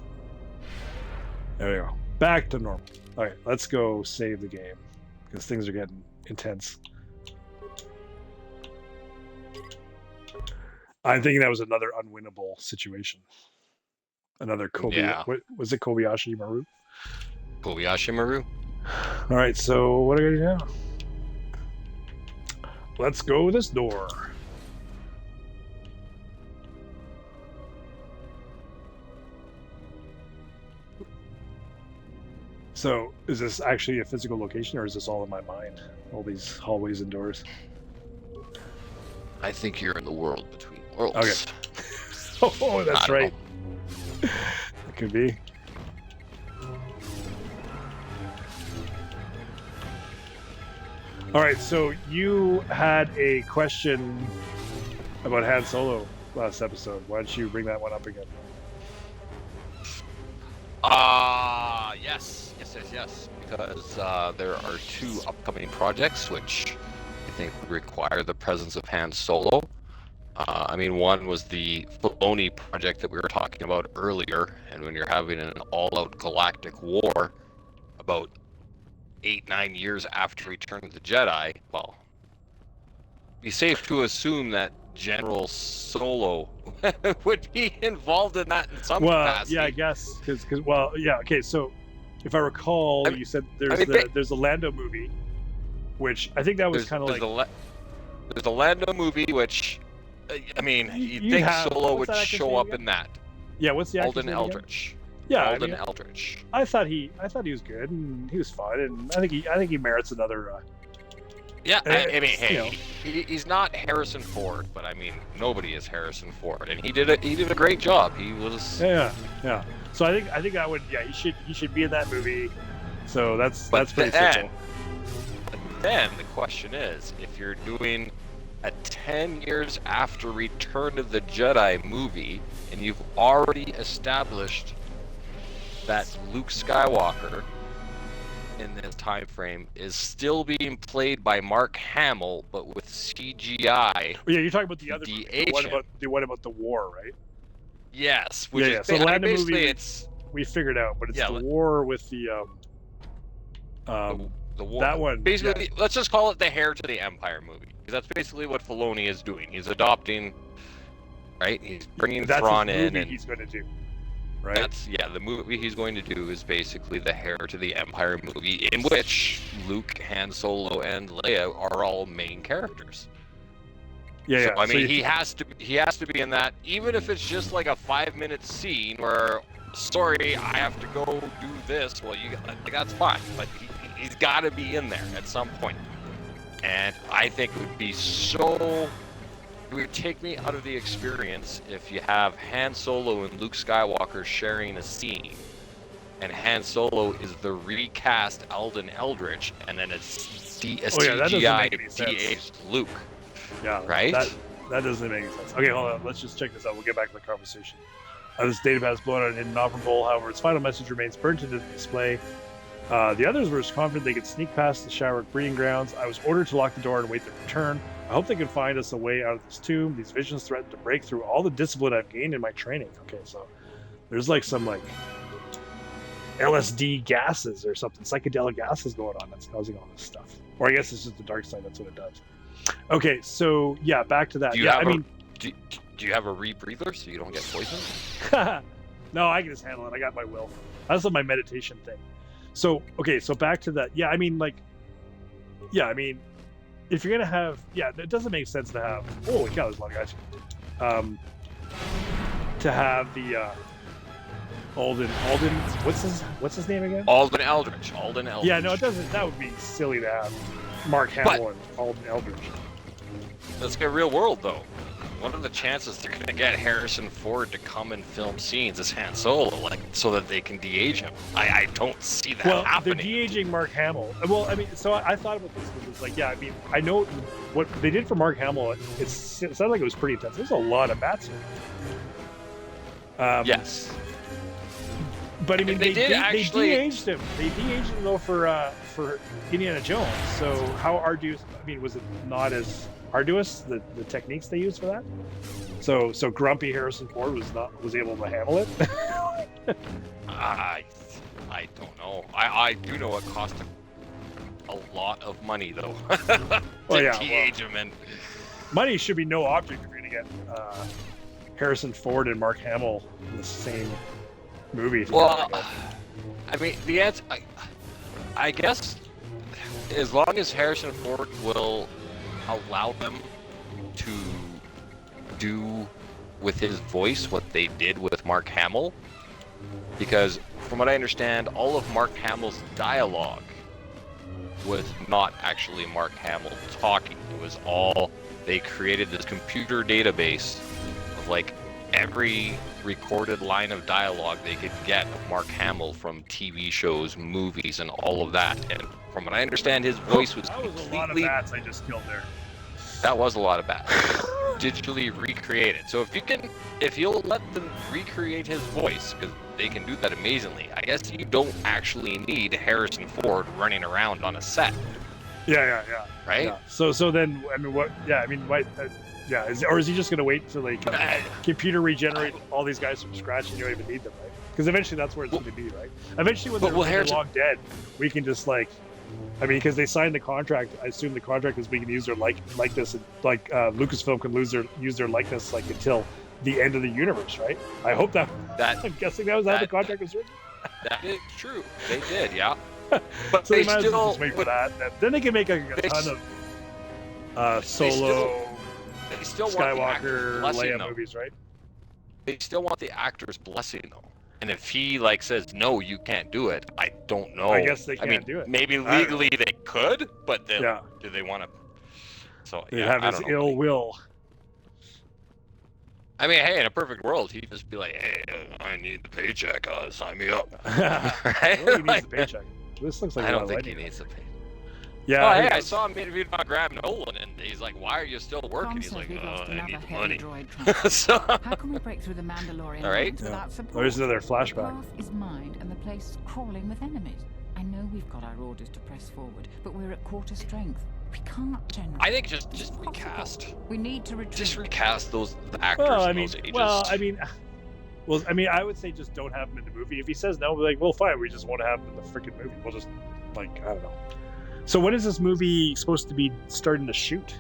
There we go. Back to normal. All right, let's go save the game because things are getting intense. I'm thinking that was another unwinnable situation. Another Kobe. Yeah. What was it? Kobayashi Maru. Kobayashi Maru. All right, so what are we gonna do now? Let's go this door. So, is this actually a physical location, or is this all in my mind? All these hallways and doors. I think you're in the world between worlds. Okay. Oh, that's right. It could be. All right, so you had a question about Han Solo last episode. Why don't you bring that one up again? Yes. Because there are two upcoming projects which I think would require the presence of Han Solo. I mean, one was the Filoni project that we were talking about earlier, and when you're having an all-out galactic war about 8-9 years after Return of the Jedi, well, it'd be safe to assume that General Solo would be involved in that in some capacity. Yeah, I guess because okay. So if I recall, you said there's a Lando movie, which I think that was kind of like there's a Lando movie, which I mean, you'd think Solo would show up in that. Yeah, what's the actor's Alden name Eldritch. Again? Yeah, Alden Eldritch. I thought he was good and he was fun, and I think he merits another. Yeah, I mean, hey, you know. he's not Harrison Ford, but I mean, nobody is Harrison Ford, and he did a great job. He was. Yeah. So I think I would. Yeah, he should be in that movie. So that's pretty simple. But then the question is, if you're doing a 10 years after Return of the Jedi movie, and you've already established that Luke Skywalker in this time frame is still being played by Mark Hamill, but with CGI. Yeah, you're talking about the other the movie, the one about the war, right? Yes, which Yeah, is so the Lando basically movie- it's We figured out, but it's Yeah, the let- war with the the war. that one. Basically, yeah. let's just call it the Heir to the Empire movie, because that's basically what Filoni is doing. He's adopting, right? He's bringing That's Thrawn his in, movie and he's going to do, right? that's the movie he's going to do is basically the Heir to the Empire movie, in which Luke, Han Solo, and Leia are all main characters. Yeah, So, yeah. I mean, you- he has to be in that, even if it's just like a 5-minute scene where, sorry, I have to go do this. Well, like, that's fine, but he's got to be in there at some point. And I think it would be it would take me out of the experience if you have Han Solo and Luke Skywalker sharing a scene, and Han Solo is the recast Alden Eldritch, and then it's that doesn't CGI make any sense. de-aged Luke. Yeah, Right? That doesn't make any sense. Okay, hold on. Let's just check this out. We'll get back to the conversation. This data pad is blown out and inoperable. However, its final message remains burnt into the display. The others were confident they could sneak past the Sharrock breeding grounds. I was ordered to lock the door and wait their return. I hope they can find us a way out of this tomb. These visions threaten to break through all the discipline I've gained in my training. Okay, so there's like some like LSD gases or something, psychedelic gases going on that's causing all this stuff. Or I guess it's just the dark side. That's what it does. Okay, so yeah, back to that. Do you have a rebreather so you don't get poisoned? No, I can just handle it. I got my will. That's my meditation thing. So okay, so back to that. Yeah, I mean, if you're gonna have, it doesn't make sense to have. Holy cow, there's a lot of guys. To have the Alden. What's his name again? Alden Eldritch. Yeah, no, it doesn't. That would be silly to have Mark Hamill and Alden Eldritch. Let's get real world though. What are the chances they're gonna get Harrison Ford to come and film scenes as Han Solo, like so that they can de-age him? I don't see that happening. They're de-aging Mark Hamill. Well, I mean, so I thought about this. It was like, I mean, I know what they did for Mark Hamill. It sounded like it was pretty intense. There's a lot of bats. Yes. But I mean, they de-aged him. They de-aged him though for Indiana Jones. So how arduous? I mean, was it not as arduous the techniques they used for that? So grumpy Harrison Ford was able to handle it. I don't know. I do know it cost a lot of money though. to de-age him, and money should be no object if you're gonna get Harrison Ford and Mark Hamill in the same movie. Well, I mean, the answer, I guess, as long as Harrison Ford will allow them to do with his voice what they did with Mark Hamill, because from what I understand, all of Mark Hamill's dialogue was not actually Mark Hamill talking. It was all, they created this computer database of like every recorded line of dialogue they could get of Mark Hamill from TV shows, movies, and all of that. And from what I understand, his voice was that was completely... a lot of bats I just killed there. That was a lot of bats. Digitally recreated. So if you'll let them recreate his voice, because they can do that amazingly, I guess you don't actually need Harrison Ford running around on a set. Yeah. Right? Yeah. So then, I mean, what? Yeah, I mean, what? Yeah, is he just gonna wait until they can computer regenerate all these guys from scratch and you don't even need them, right? Because eventually that's where it's going to be, right? Eventually when they're long dead, we can just like, I mean, because they signed the contract. I assume the contract is we can use their likeness, and like Lucasfilm can use their likeness like until the end of the universe, right? I hope that I'm guessing that was how the contract was written. That is true. They did, yeah. But so they might as well just wait for that. Then they can make a ton of Solo. They still Skywalker, want the Leia movies, right? They still want the actor's blessing, though. And if he like says no, you can't do it, I don't know. I guess they can't do it. Maybe legally they could, but do they want to? So they have his ill will. I mean, hey, in a perfect world, he'd just be like, "Hey, I need the paycheck. Sign me up." Right? He needs the paycheck. This looks like I don't think he needs the paycheck. Yeah. Oh, hey, I saw him interviewed by Graham Nolan, and he's like, "Why are you still working?" He's like, "I need the money." So, how can we break through the Mandalorian lines without support? There's another flashback. The path is mined, and the place crawling with enemies. I know we've got our orders to press forward, but we're at quarter strength. We can't, General. I think just recast. We need to retreat. Just recast the actors. Well, I in mean, those ages. well, I mean, Well, I mean, I would say just don't have him in the movie. If he says no, we're like, well, fine. We just won't have him in the freaking movie. We'll just, like, I don't know. So when is this movie supposed to be starting to shoot?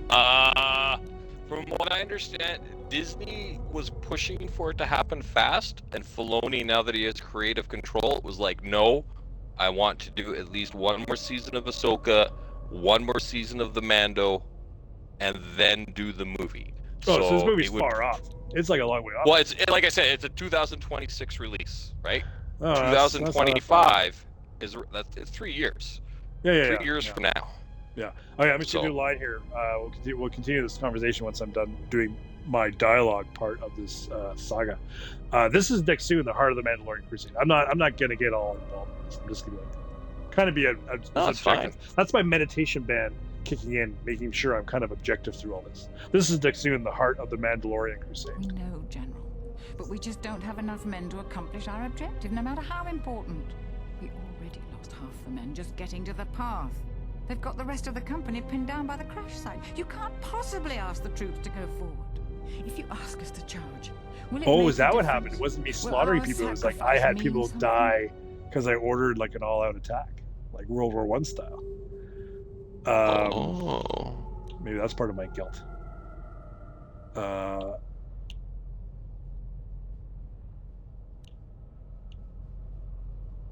From what I understand, Disney was pushing for it to happen fast, and Filoni, now that he has creative control, was like, no, I want to do at least one more season of Ahsoka, one more season of the Mando, and then do the movie. Oh, so this movie's far off. It's like a long way off. Well, like I said, it's a 2026 release, right? Oh, 2025 it's 3 years. Yeah, 3 years from now. Yeah. Okay, I'm just gonna do a line here. We'll continue this conversation once I'm done doing my dialogue part of this saga. This is Dantooine, the heart of the Mandalorian Crusade. I'm not gonna get all involved in this. I'm just gonna kind of be that's fine. That's my meditation band kicking in, making sure I'm kind of objective through all this. This is Dantooine, the heart of the Mandalorian Crusade. We know, General, but we just don't have enough men to accomplish our objective, no matter how important. We already lost half the men just getting to the path. They've got the rest of the company pinned down by the crash site. You can't possibly ask the troops to go forward. If you ask us to charge, will it is that what happened? It wasn't me slaughtering people. It was like I had people die because I ordered like an all-out attack, like World War I style. Maybe that's part of my guilt.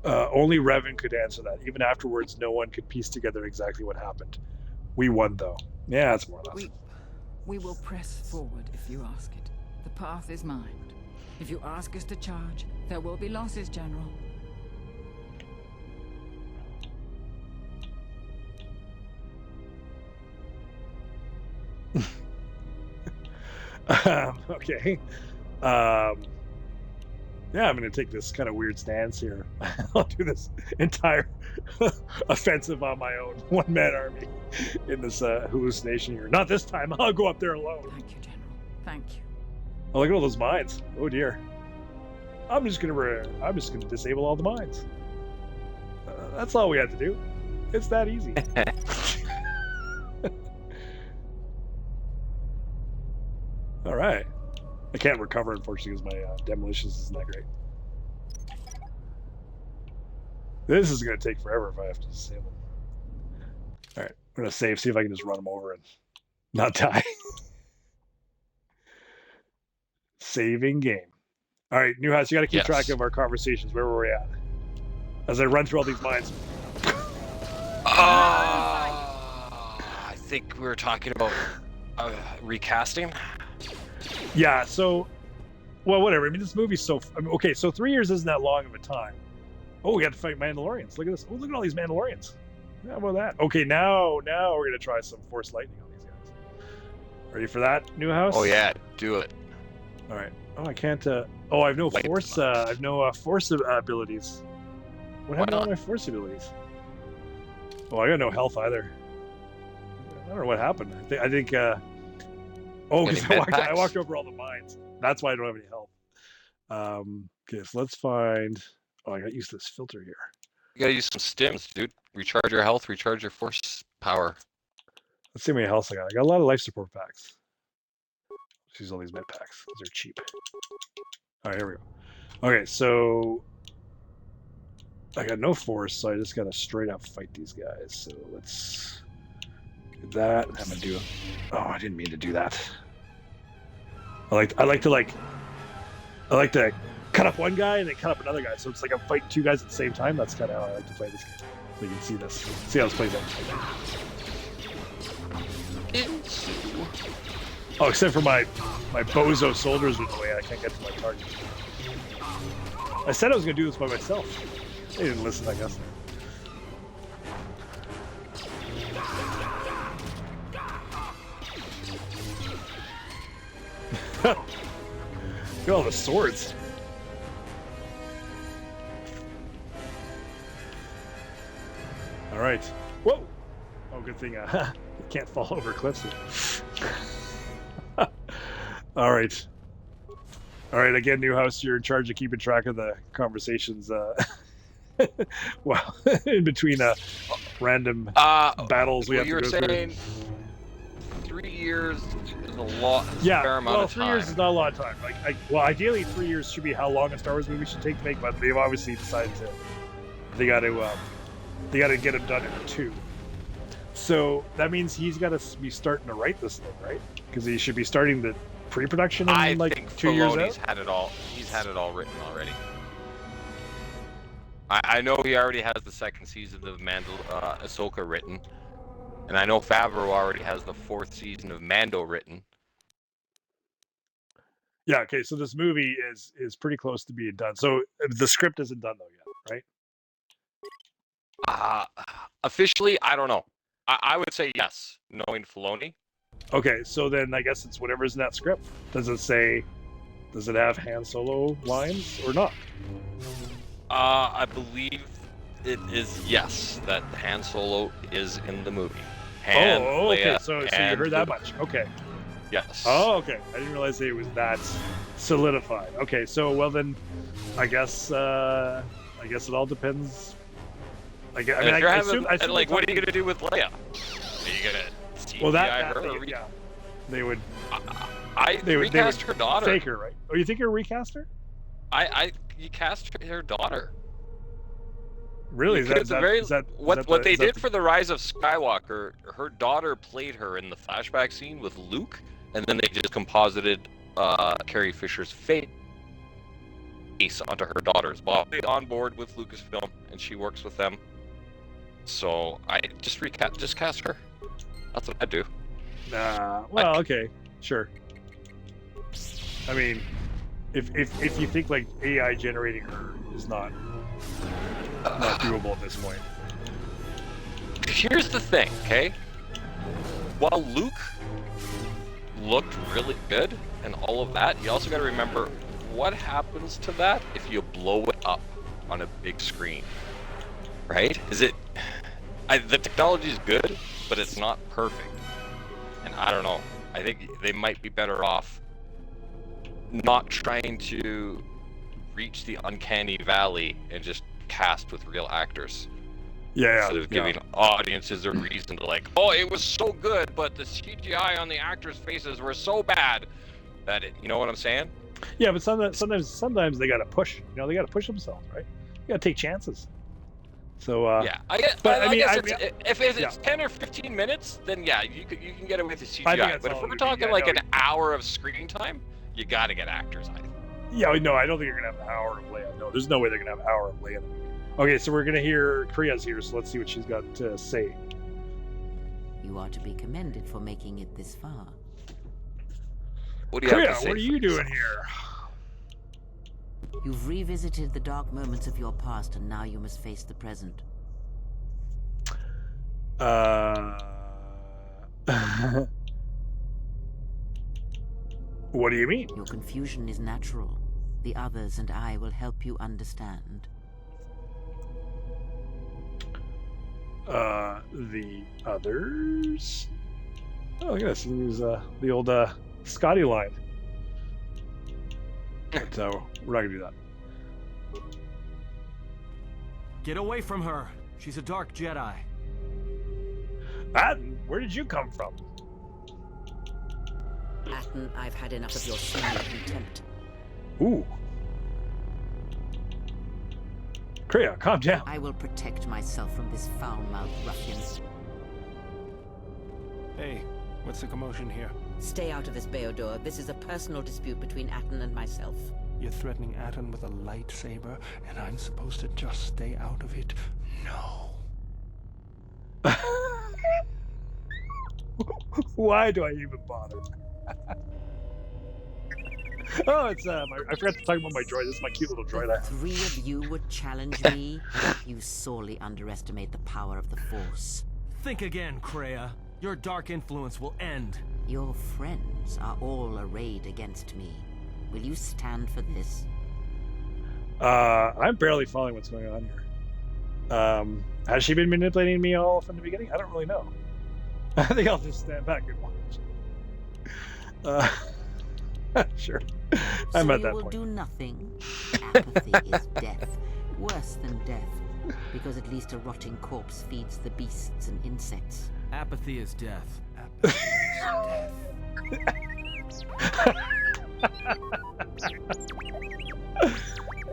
Only Revan could answer that. Even afterwards, no one could piece together exactly what happened. We won, though. Yeah, that's more or less. We will press forward if you ask it. The path is mined. If you ask us to charge, there will be losses, General. Okay. Yeah, I'm going to take this kind of weird stance here. I'll do this entire offensive on my own one-man army in this hallucination here. Not this time. I'll go up there alone. Thank you, General. Thank you. Oh, look at all those mines. Oh dear. I'm just gonna disable all the mines. That's all we have to do. It's that easy. All right. I can't recover, unfortunately, because my demolitions isn't that great. This is going to take forever if I have to disable them. All right, I'm going to save, see if I can just run them over and not die. Saving game. All right, Newhouse, you got to keep track of our conversations. Where were we at? As I run through all these mines. I think we were talking about recasting. Yeah, so, well, whatever. I mean, this movie's so... okay, so 3 years isn't that long of a time. Oh, we got to fight Mandalorians. Look at this. Oh, look at all these Mandalorians. How about that? Okay, now we're going to try some Force Lightning on these guys. Ready for that, Newhouse? Oh, yeah. Do it. All right. Oh, I can't... I have no Force... I have no Force abilities. What happened to all my Force abilities? Oh, I got no health either. I don't know what happened. I think because I walked over all the mines. That's why I don't have any health. Okay, so let's find... Oh, I got to use this filter here. You got to use some stims, dude. Recharge your health, recharge your force power. Let's see how many health I got. I got a lot of life support packs. Let's use all these med packs. Those are cheap. All right, here we go. Okay, so... I got no force, so I just got to straight up fight these guys. So let's... do that. I'm gonna do... Oh, I didn't mean to do that. I like to cut up one guy and then cut up another guy. So it's like I'm fighting two guys at the same time. That's kind of how I like to play this game. So you can see this. See how this plays out. Oh, except for my bozo soldiers in the way, I can't get to my target. I said I was gonna do this by myself. They didn't listen, I guess. Look at all the swords. All right. Whoa! Oh, good thing you can't fall over cliffs here. All right. All right, again, Newhouse, you're in charge of keeping track of the conversations well, in between random battles we have to go through. You were saying 3 years is a lot. Yeah, fair amount well, of 3 time. years is not a lot of time. Well, ideally 3 years should be how long a Star Wars movie should take to make, but they've obviously decided they got to get it done in 2. So that means he's got to be starting to write this thing, right? Because he should be starting the pre-production in I like think 2 years Filoni's out. had it all. He's had it all written already. I know he already has the second season of Ahsoka written, and I know Favreau already has the 4th season of Mando written. Yeah. Okay. So this movie is pretty close to being done. So the script isn't done though yet, right? Officially, I don't know. I would say yes, knowing Filoni. Okay. So then I guess it's whatever's in that script. Does it have Han Solo lines or not? I believe it is yes that Han Solo is in the movie. Han, okay. Leia, So you and heard that Luke. much. Okay. Yes. Oh, okay. I didn't realize it was that solidified. Okay. So well then, I guess it all depends. I assume like, what are you gonna do with Leia? Are you gonna CGI well, her? yeah, they would. They would recast her daughter. Fake her, right? Oh, you think you'll recast her? You cast her daughter. Really? What they did for the Rise of Skywalker? Her daughter played her in the flashback scene with Luke, and then they just composited Carrie Fisher's face onto her daughter's body on board with Lucasfilm, and she works with them. So I just cast her. That's what I do. Well, okay, sure. I mean, if you think like AI generating her is not doable at this point. Here's the thing, okay? While Luke looked really good and all of that, you also got to remember what happens to that if you blow it up on a big screen, right? The technology is good, but it's not perfect. And I don't know. I think they might be better off not trying to reach the uncanny valley and just cast with real actors. Yeah. Instead of giving audiences a reason to like, oh, it was so good, but the CGI on the actors' faces were so bad that you know what I'm saying? Yeah, but sometimes they gotta push. They gotta push themselves, right? You gotta take chances. So yeah, I guess. If it's 10 or 15 minutes, then yeah, you can get away with the CGI. But if we're talking like an hour of screen time, you gotta get actors. Yeah, no, I don't think you're gonna have an hour of Leia. No, there's no way they're gonna have an hour of Leia. Okay, so we're gonna hear Kriya's here, so let's see what she's got to say. You are to be commended for making it this far. What do you have to Kriya, say what are you doing here? You've revisited the dark moments of your past, and now you must face the present. What do you mean? Your confusion is natural. The others and I will help you understand. The others? Oh, look at this. Use the old Scotty line. But we're not gonna do that. Get away from her. She's a dark Jedi. Atten, where did you come from? Atten, I've had enough of your smear contempt. Ooh. Kriya, calm down. I will protect myself from this foul-mouthed ruffian. Hey, what's the commotion here? Stay out of this, Beodor. This is a personal dispute between Atten and myself. You're threatening Atten with a lightsaber, and I'm supposed to just stay out of it? No. Why do I even bother? Oh, it's I forgot to talk about my droid. This is my cute little droid. The three of you would challenge me? You sorely underestimate the power of the Force. Think again, Kreia. Your dark influence will end. Your friends are all arrayed against me. Will you stand for this? I'm barely following what's going on here. Has she been manipulating me all from the beginning? I don't really know. I think I'll just stand back and watch. Sure. I'm at that point. So you will do nothing? Apathy is death. Worse than death. Because at least a rotting corpse feeds the beasts and insects. Apathy is death. Apathy is death.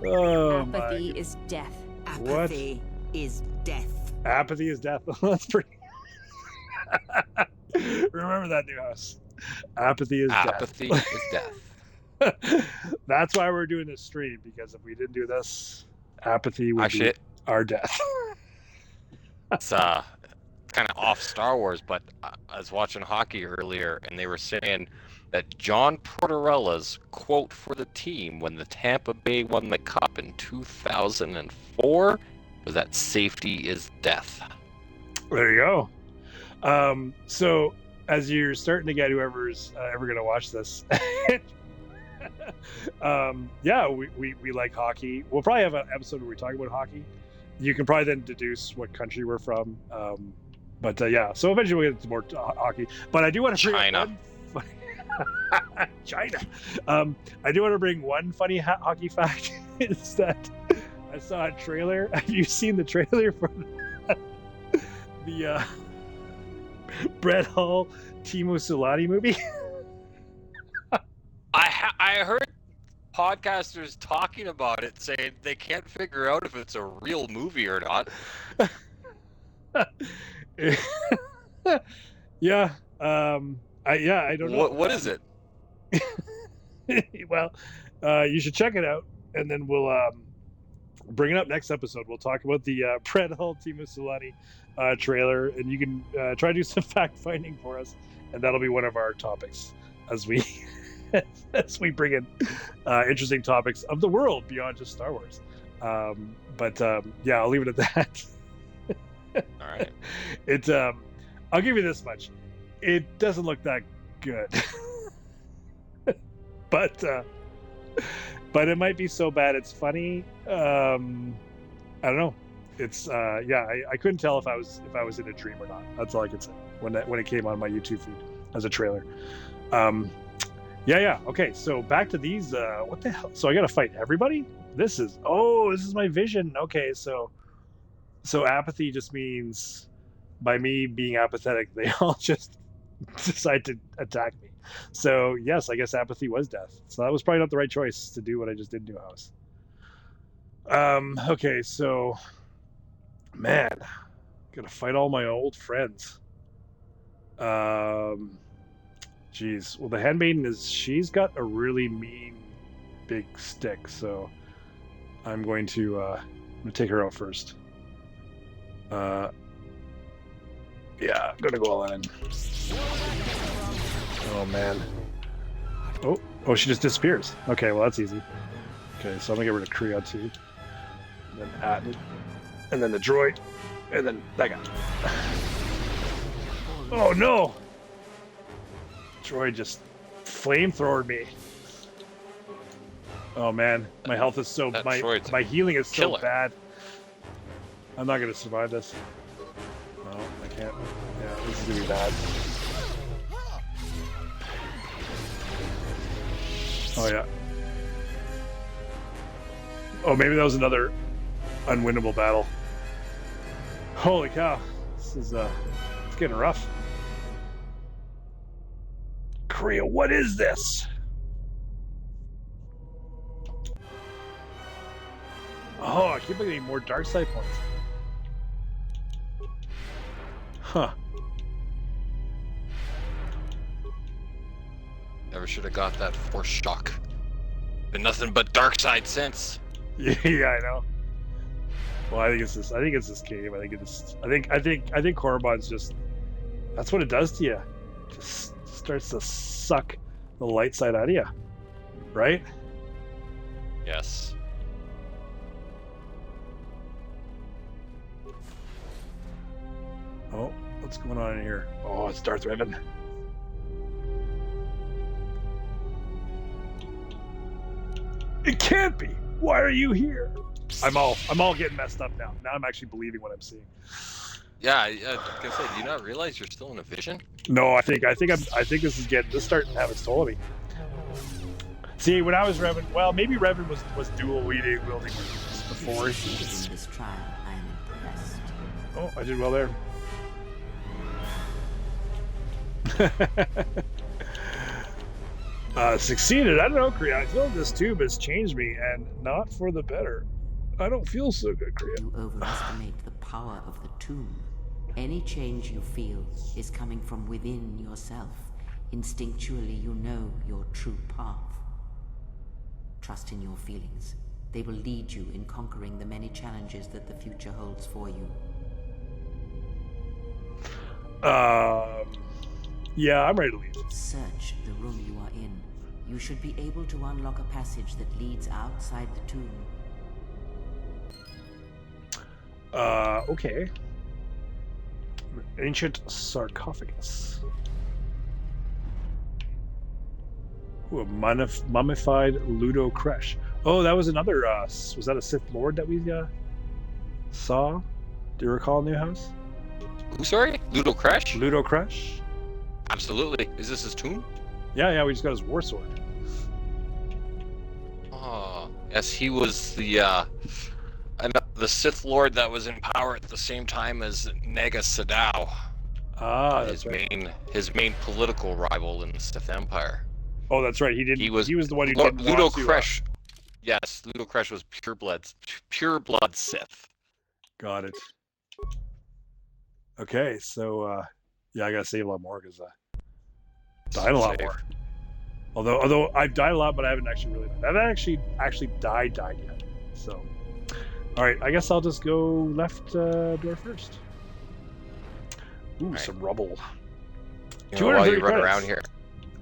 Oh, Apathy is death. Apathy is death. Apathy is death. That's pretty. Remember that, new house. Apathy is Apathy is death. death. That's why we're doing this stream, because if we didn't do this, apathy would be our death. It's kind of off Star Wars, but I was watching hockey earlier, and they were saying that John Tortorella's quote for the team when the Tampa Bay won the Cup in 2004 was that safety is death. There you go. So as you're starting to get whoever's ever going to watch this, yeah, we like hockey. We'll probably have an episode where we talk about hockey. You can probably then deduce what country we're from. But yeah, so eventually we'll get into more hockey. But I do want to bring China. China. I do want to bring one funny hockey fact. Is that I saw a trailer. Have you seen the trailer for the Brett Hull Timo Sulani movie? I heard podcasters talking about it, saying they can't figure out if it's a real movie or not. Yeah. I don't know. What is it? Well, you should check it out, and then we'll bring it up next episode. We'll talk about the Brett Hull Timo Sulani trailer, and you can try to do some fact finding for us, and that'll be one of our topics as we as we bring in interesting topics of the world beyond just Star Wars. But yeah, I'll leave it at that. All right. It I'll give you this much. It doesn't look that good. but it might be so bad it's funny. I don't know. It's yeah, I couldn't tell if I was in a dream or not. That's all I could say when it came on my YouTube feed as a trailer. Yeah. Okay, so back to these. What the hell? So I gotta fight everybody? This is my vision. Okay, so apathy just means by me being apathetic, they all just decide to attack me. So yes, I guess apathy was death. So that was probably not the right choice to do what I just did in New House. Okay, so man, gotta fight all my old friends. Geez. Well, the handmaiden she's got a really mean big stick, so I'm going to take her out first. Yeah, I'm gonna go all in. Oh man. Oh, she just disappears. Okay, well that's easy. Okay, so I'm gonna get rid of Kriya too. And then Atten. And then the droid. And then that guy. Oh no! Droid just flamethrowered me. Oh man, my health is so my healing is so bad. I'm not gonna survive this. No, I can't. Yeah, this is gonna be bad. Oh yeah. Oh, maybe that was another unwinnable battle. Holy cow! This is it's getting rough. Kriya, what is this? Oh, I keep getting more dark side points. Huh. Never should have got that force shock. Been nothing but dark side since. Yeah, I know. Well, I think it's this cave. I think Korriban's just. That's what it does to you. Just starts to suck the light side out of you, right? Yes. Oh, what's going on in here? Oh, it's Darth Revan. It can't be. Why are you here? I'm all getting messed up now. Now I'm actually believing what I'm seeing. Yeah, I was gonna say, do you not realize you're still in a vision? No, I think this is starting to have its toll on me. See, when I was Revan, well, maybe Revan was dual wielding before. In this trial, I am impressed. Oh, I did well there. Succeeded. I don't know, Kriya. I feel this tube has changed me, and not for the better. I don't feel so good, Kriya. You overestimate the power of the tomb. Any change you feel is coming from within yourself. Instinctually, you know your true path. Trust in your feelings. They will lead you in conquering the many challenges that the future holds for you. Yeah, I'm ready to leave. Search the room you are in. You should be able to unlock a passage that leads outside the tomb. Okay. Ancient sarcophagus. Ooh, a mummified Ludo Kresh. Oh, that was another, was that a Sith Lord that we, saw? Do you recall, Newhouse? Who, sorry? Ludo Kresh? Ludo Kresh? Absolutely. Is this his tomb? Yeah, we just got his war sword. Oh, yes, he was the Sith Lord that was in power at the same time as Nega Sadao. Ah, that's his main political rival in the Sith Empire. Oh, that's right. He was the one who Lord, didn't Ludo want to, Kresh. Yes, Ludo Kresh was pure blood Sith. Got it. Okay, so yeah, I gotta save a lot more because died a lot more. Although I've died a lot, but I haven't actually really died. I haven't actually died yet. So, all right, I guess I'll just go left door first. Ooh, right. Some rubble. While you run credits. around here.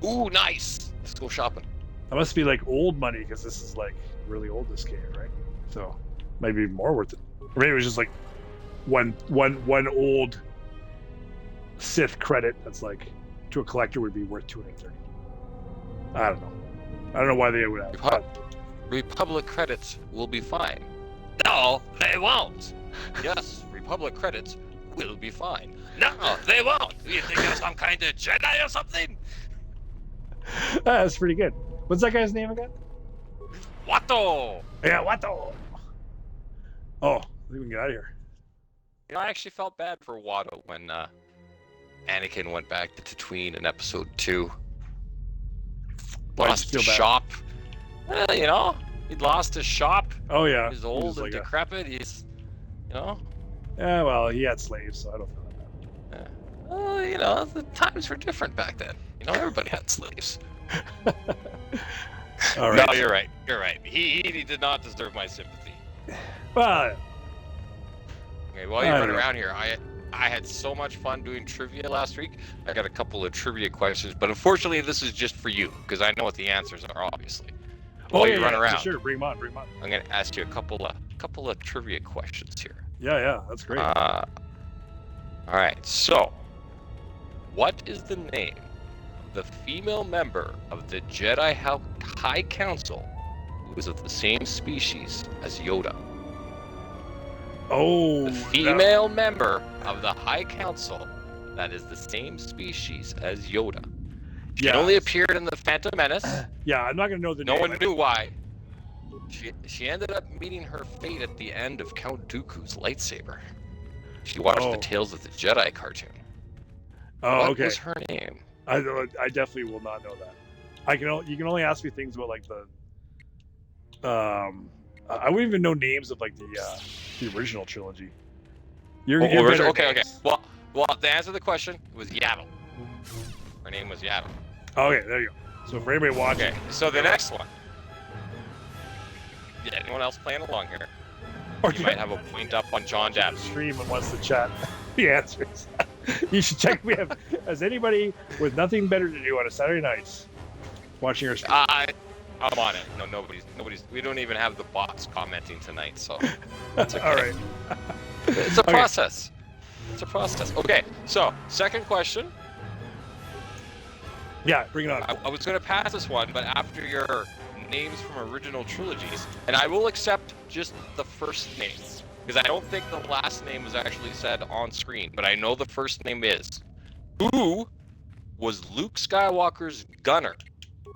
Ooh, nice. Let's go shopping. That must be like old money because this is like really old. This game, right? So maybe more worth it. Or maybe it was just like one old Sith credit that's like to a collector would be worth 230. I don't know. I don't know why they would have. Republic credits will be fine. No, they won't. Yes, Republic credits will be fine. No, they won't. You think you're some kind of Jedi or something? That's pretty good. What's that guy's name again? Watto. Yeah, Watto. Oh, I think we can get out of here. You know, I actually felt bad for Watto when Anakin went back to Dantooine in Episode 2. Lost his shop. You know, he'd lost his shop. Oh yeah. He's old and decrepit. He's, you know. Yeah, well, he had slaves, so I don't feel that bad. Yeah. Well, you know, the times were different back then. You know, everybody had slaves. All right. No, you're right. You're right. He did not deserve my sympathy. Well. Okay, while you run around here, I had so much fun doing trivia last week. I got a couple of trivia questions, but unfortunately, this is just for you because I know what the answers are, obviously. While you run around, sure, bring them on. I'm going to ask you a couple of trivia questions here. Yeah, that's great. All right, so what is the name of the female member of the Jedi High Council who is of the same species as Yoda? Oh, the female member of the High Council that is the same species as Yoda. She only appeared in the Phantom Menace. Yeah, I'm not gonna know the name. No one knew why. She ended up meeting her fate at the end of Count Dooku's lightsaber. She watched the Tales of the Jedi cartoon. Oh, what okay. was her name? I definitely will not know that. You can only ask me things about like the I wouldn't even know names of like the original trilogy. Okay. Well, the answer to the question was Yaddle. Her name was Yaddle. Okay, there you go. So for anybody watching. Okay, so the next one. Yeah, anyone else playing along here? Or you might have a point up on John Dabbs. Stream and wants to chat the answers. You should check. We have as anybody with nothing better to do on a Saturday night watching our stream. I'm on it. No, nobody's. We don't even have the bots commenting tonight, so that's okay. All right. It's a process. It's a process. Okay, so second question. Yeah, bring it on. I was going to pass this one, but after your names from original trilogies, and I will accept just the first name, because I don't think the last name was actually said on screen, but I know the first name is. Who was Luke Skywalker's gunner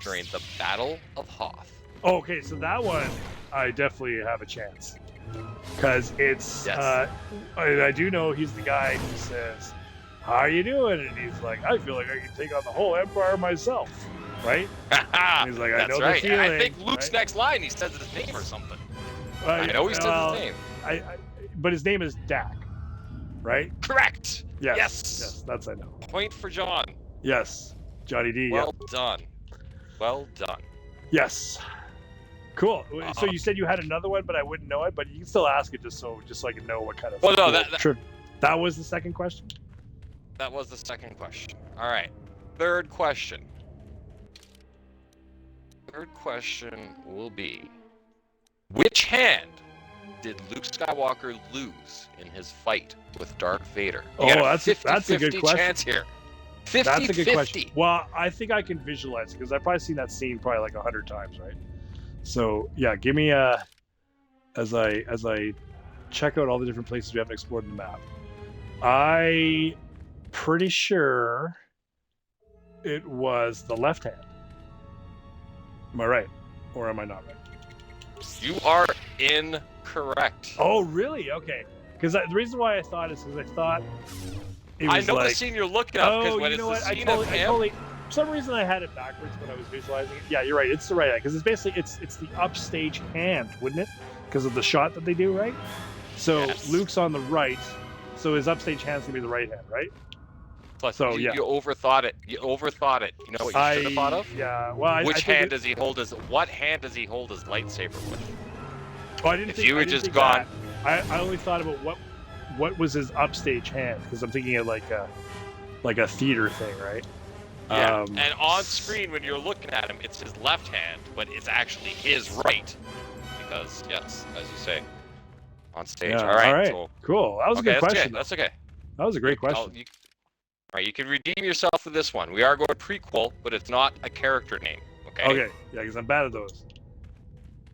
during the Battle of Hoth? Okay, so that one, I definitely have a chance. Because it's, I do know he's the guy who says, "How are you doing?" And he's like, "I feel like I can take on the whole Empire myself." right? And he's like, I know right. the feeling. I think Luke's right? next line, he says his name or something. I know he says his name. But his name is Dak, right? Correct. Yes. Yes. Yes, that's I know. Point for John. Yes, Johnny Dee. Well done. Well done. Yes. Cool. So you said you had another one, but I wouldn't know it. But you can still ask it just so I can know what kind of. Well, no, that was the second question. That was the second question. All right. Third question. Third question will be: which hand did Luke Skywalker lose in his fight with Darth Vader? That's a good question. Chance here. 50-50. That's a good question. Well, I think I can visualize it because I've probably seen that scene probably like 100 times, right? So yeah, give me as I check out all the different places we haven't explored in the map. I pretty sure it was the left hand. Am I right, or am I not right? You are incorrect. Oh, really? Okay. Because the reason why I thought is because I thought it was I know like, the scene you're looking at. Oh, when you know it's what? the scene of him. For some reason I had it backwards when I was visualizing it. Yeah, you're right. It's the right hand because it's basically it's the upstage hand, wouldn't it? Because of the shot that they do, right? So Yes. Luke's on the right, so his upstage hand's gonna be the right hand, right? Plus, So, you yeah. overthought it. You overthought it. You know what you should have thought of? Yeah. Well, Which I think hand does he hold his? What hand does he hold his lightsaber with? Oh, I didn't If think, you I had didn't just think gone- that. I only thought about what was his upstage hand because I'm thinking of like a theater thing, right? Yeah. And on screen when you're looking at him, it's his left hand, but it's actually his right. Because yes, as you say, on stage. Yeah, All right. all right. So, Cool. That was a good question. That's okay. That was a great question. All right, you can redeem yourself with this one. We are going prequel, but it's not a character name. Okay. Okay. Yeah, because I'm bad at those.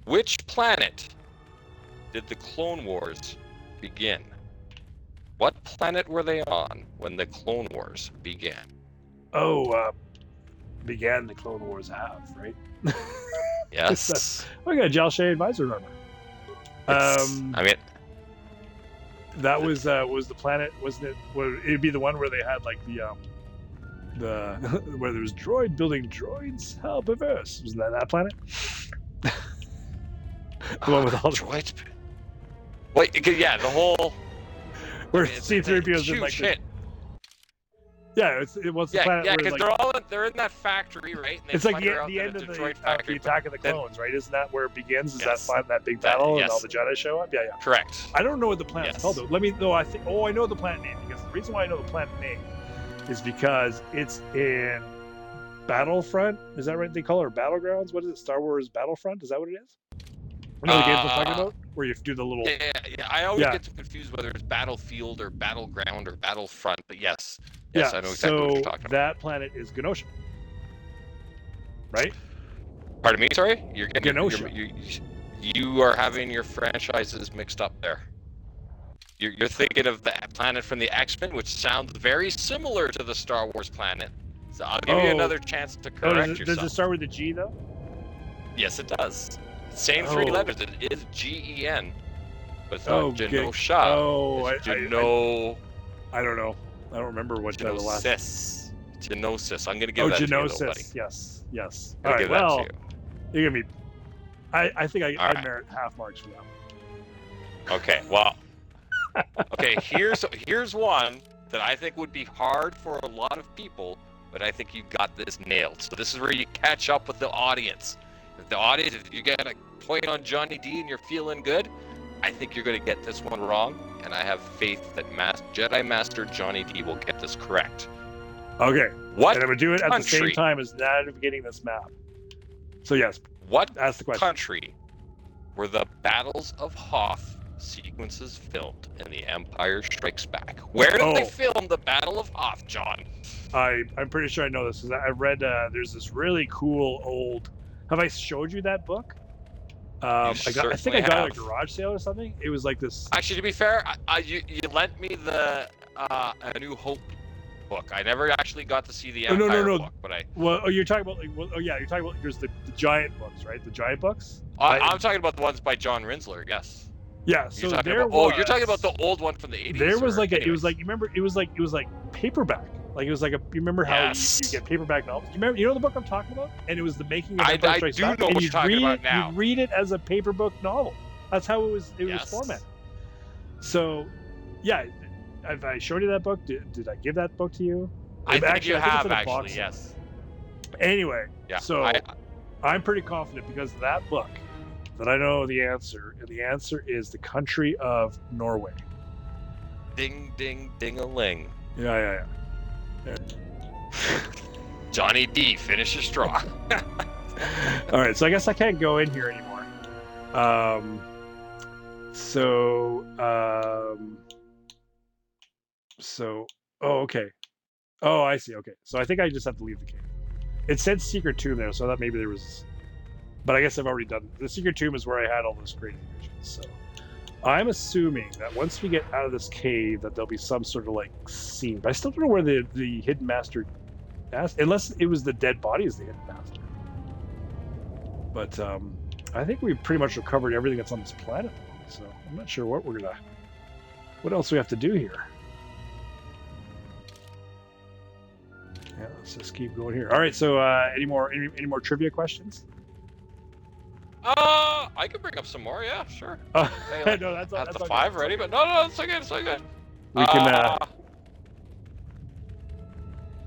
Which planet did the Clone Wars begin? What planet were they on when the Clone Wars began? Began the Clone Wars have, right? Yes. I got a Jal Shea advisor armor. I mean, that was the planet, wasn't it? Well, it'd be the one where they had like the where there was droid building droids. How perverse! Wasn't that planet? The one with all the droids. Wait, yeah, the whole. where It's C-3PO's in huge like hit. Yeah, it was the planet Yeah, where because like, they're in that factory, right? And they it's like fight the around end of Detroit the factory. Attack of the then- Clones, right? Isn't that where it begins? Is Yes. that big battle and yes. all the Jedi show up? Yeah, yeah. Correct. I don't know what the planet's Yes. called though. Let me know. I think. Oh, I know the planet name because the reason why I know the planet name is because it's in Battlefront. Is that right? They call it Battlegrounds. What is it? Star Wars Battlefront. Is that what it is? You know the games I'm talking about, where you do the little. Yeah. I always Yeah. get confused whether it's Battlefield or Battleground or Battlefront, but yes, Yeah. I know exactly what you're talking about. That planet is Genosha, right? Pardon me, sorry? You're getting Genosha. You are having your franchises mixed up there. You're thinking of the planet from the X-Men, which sounds very similar to the Star Wars planet. So I'll give you another chance to correct yourself. Does it start with a G though? Yes, it does. Same three Oh. letters. It is Gen, but it's Oh, not Genosha. Oh, It's I don't know. I don't remember what the last. Genosis. Genosis. I'm gonna give that to you, though, buddy. Genosis. Yes. I'm All gonna right. give that to Well, you. you give me. I think I right. merit half marks for that. Okay, well. Okay, here's one that I think would be hard for a lot of people, but I think you got this nailed. So this is where you catch up with the audience. If you get a point on Johnny Dee and you're feeling good, I think you're going to get this one wrong, and I have faith that Jedi Master Johnny Dee will get this correct. Okay. What And I'm gonna do it at the same country? time as navigating this map. So yes, What ask the question. country were the Battles of Hoth sequences filmed in The Empire Strikes Back? Where did they film the Battle of Hoth, John? I'm pretty sure I know this because I read. There's this really cool old. Have I showed you that book? I think I got it at a garage sale or something. It was like this. Actually, to be fair, you lent me the A New Hope book. I never actually got to see the Empire book, but I. Well, you're talking about like. Well, you're talking about there's the giant books, right? The giant books. I'm talking about the ones by John Rinsler. Yes. Yeah. So you're talking there about, you're talking about the old one from the 80s. There was like anyways. it was like you remember it was like paperback. Like it was like you remember how Yes. you get paperback novels? You know the book I'm talking about? And it was the making of I Empire Strikes do Back, know and what you're talking about now. You read it as a paper book novel. That's how it was Yes. formatted. So, yeah, have I showed you that book? Did I give that book to you? I think you it's have in a actually. box Yes. Anyway, Yeah. so I'm pretty confident because of that book that I know the answer, and the answer is the country of Norway. Ding, ding, ding-a-ling. Yeah. Johnny Dee, finish your straw. All right, so I guess I can't go in here anymore. Oh, okay. Oh, I see. Okay, so I think I just have to leave the cave. It said secret tomb there, so I thought maybe there was, but I guess I've already done. The secret tomb is where I had all those crazy visions. So I'm assuming that once we get out of this cave, that there'll be some sort of like scene. But I still don't know where the hidden master, unless it was the dead body as the hidden master. But I think we've pretty much recovered everything that's on this planet, so I'm not sure what what else we have to do here. Yeah, let's just keep going here. All right, so any more trivia questions? I could bring up some more. Yeah, sure. Hey, No, that's at the all 5 good. ready, but no, it's so good. It's so good. We can.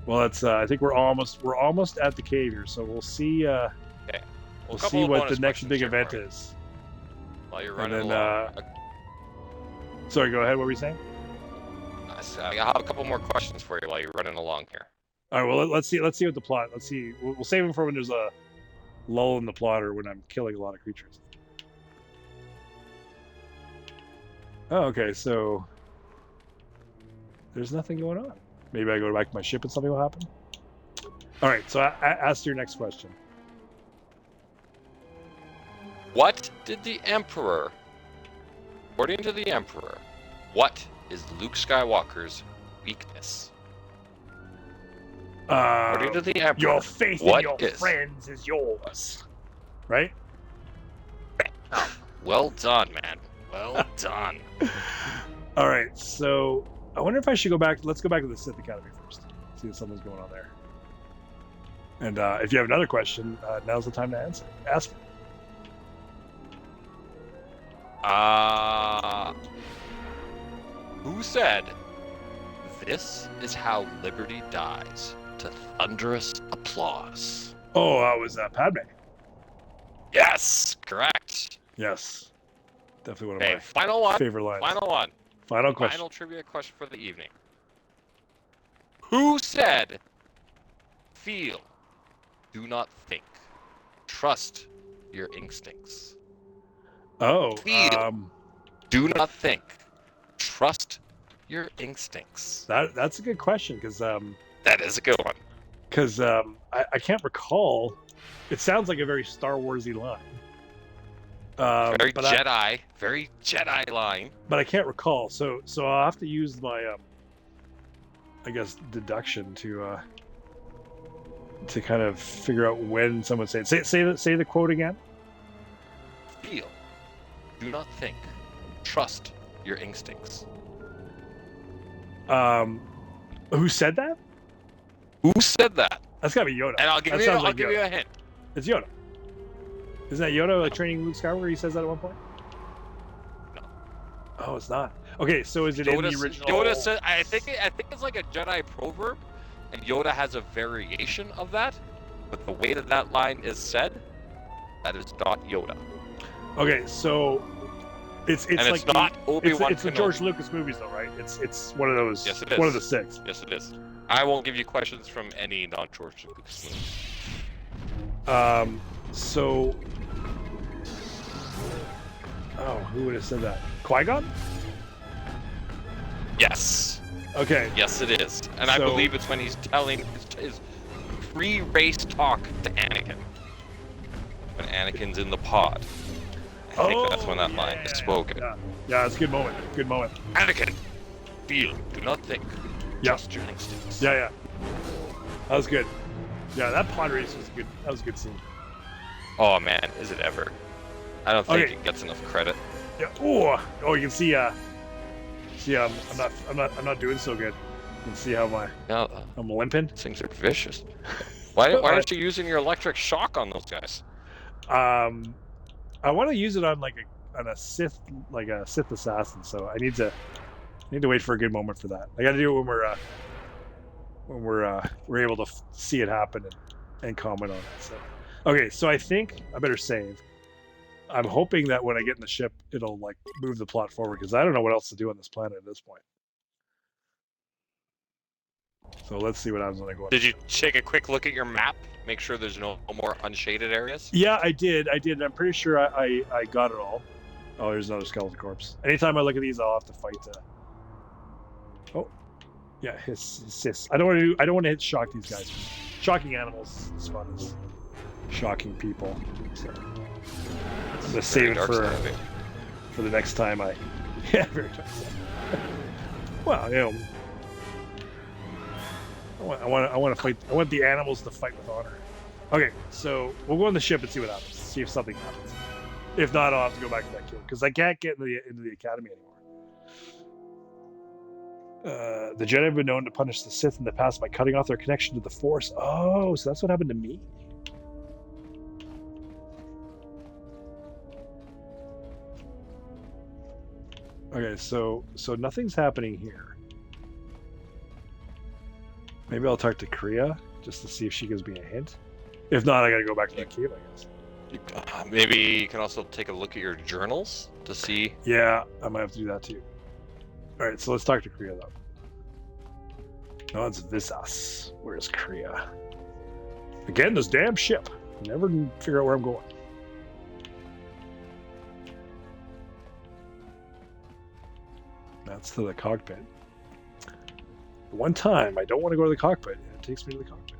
Well, that's. I think we're almost at the cave here, so we'll see. Okay. We'll see what the next big event is. While you're running then, along. Sorry, go ahead. What were you saying? I have a couple more questions for you while you're running along here. All right. Well, let's see what the plot. Let's see. We'll save them for when there's a lull in the plot or when I'm killing a lot of creatures. Oh, okay. So there's nothing going on. Maybe I go back to my ship and something will happen. All right. So I ask your next question. What did the Emperor, according to the Emperor, what is Luke Skywalker's weakness? According to the Emperor, your faith in your friends is yours. Right? Well done, man. Well done. All right, so I wonder if I should go back. Let's go back to the Sith Academy first. See if something's going on there. And if you have another question, now's the time to answer. Ask me. Who said, "This is how liberty dies," to thunderous applause? Oh, that was Padme. Yes, correct. Yes, definitely one of my favorite lines. Final question. Final trivia question for the evening. Who said, "Feel, do not think, trust your instincts"? Oh, Feel, do not think, trust your instincts. That's a good question because that is a good one. Because I can't recall. It sounds like a very Star Warsy line. Very Jedi line. But I can't recall, so I'll have to use my I guess deduction to kind of figure out when someone say it. Say the quote again. Feel, do not think, trust your instincts. Who said that? Who said that? That's gotta be Yoda. And I'll give you a hint. It's Yoda. Isn't that Yoda like training Luke Skywalker? He says that at one point. No. Oh, it's not. Okay, so is it Yoda, in the original? Yoda said, I think it's like a Jedi proverb, and Yoda has a variation of that. But the way that line is said, that is not Yoda. Okay, so it's and like it's not Obi-Wan. It's the George Lucas movies, though, right? It's one of those. Yes, it is. One of the 6. Yes, it is. I won't give you questions from any non-George Lucas movies. So. Oh, who would have said that? Qui-Gon? Yes. Okay. Yes, it is. And I believe it's when he's telling his pre-race talk to Anakin. When Anakin's in the pod. I think that's when that line is spoken. Yeah, it's a good moment. Good moment. Anakin, feel, do not think. Trust your instincts. Yeah. That was good. Yeah, that pod race was good. That was a good scene. Oh man, is it ever? I don't think it gets enough credit. Yeah. Oh, you can see. I'm not doing so good. and see how I'm limping. Things are vicious. Why aren't you using your electric shock on those guys? I want to use it on a Sith, like a Sith assassin. So I need to wait for a good moment for that. I got to do it when we're able to see it happen and comment on it. So okay, so I think I better save. I'm hoping that when I get in the ship, it'll like move the plot forward because I don't know what else to do on this planet at this point. So let's see what happens when I go. Did you take a quick look at your map? Make sure there's no more unshaded areas? Yeah, I did. I'm pretty sure I got it all. Oh, there's another skeleton corpse. Anytime I look at these, I'll have to fight. Oh, yeah, his. I don't want to hit shock these guys. Shocking animals is fun as shocking people. So I'm gonna save it for the next time I. Yeah, very dark side. Well, you know. I want to fight. I want the animals to fight with honor. Okay, so we'll go on the ship and see what happens. See if something happens. If not, I'll have to go back to that kid because I can't get into the academy anymore. The Jedi have been known to punish the Sith in the past by cutting off their connection to the Force. Oh, so that's what happened to me. Okay, so nothing's happening here. Maybe I'll talk to Kriya just to see if she gives me a hint. If not, I gotta go back to that cave, I guess. Maybe you can also take a look at your journals to see. Yeah, I might have to do that too. All right, so let's talk to Kriya though. No, it's Visas. Where's Kriya? Again, this damn ship. Never figure out where I'm going. That's to the cockpit. One time, I don't want to go to the cockpit. It takes me to the cockpit.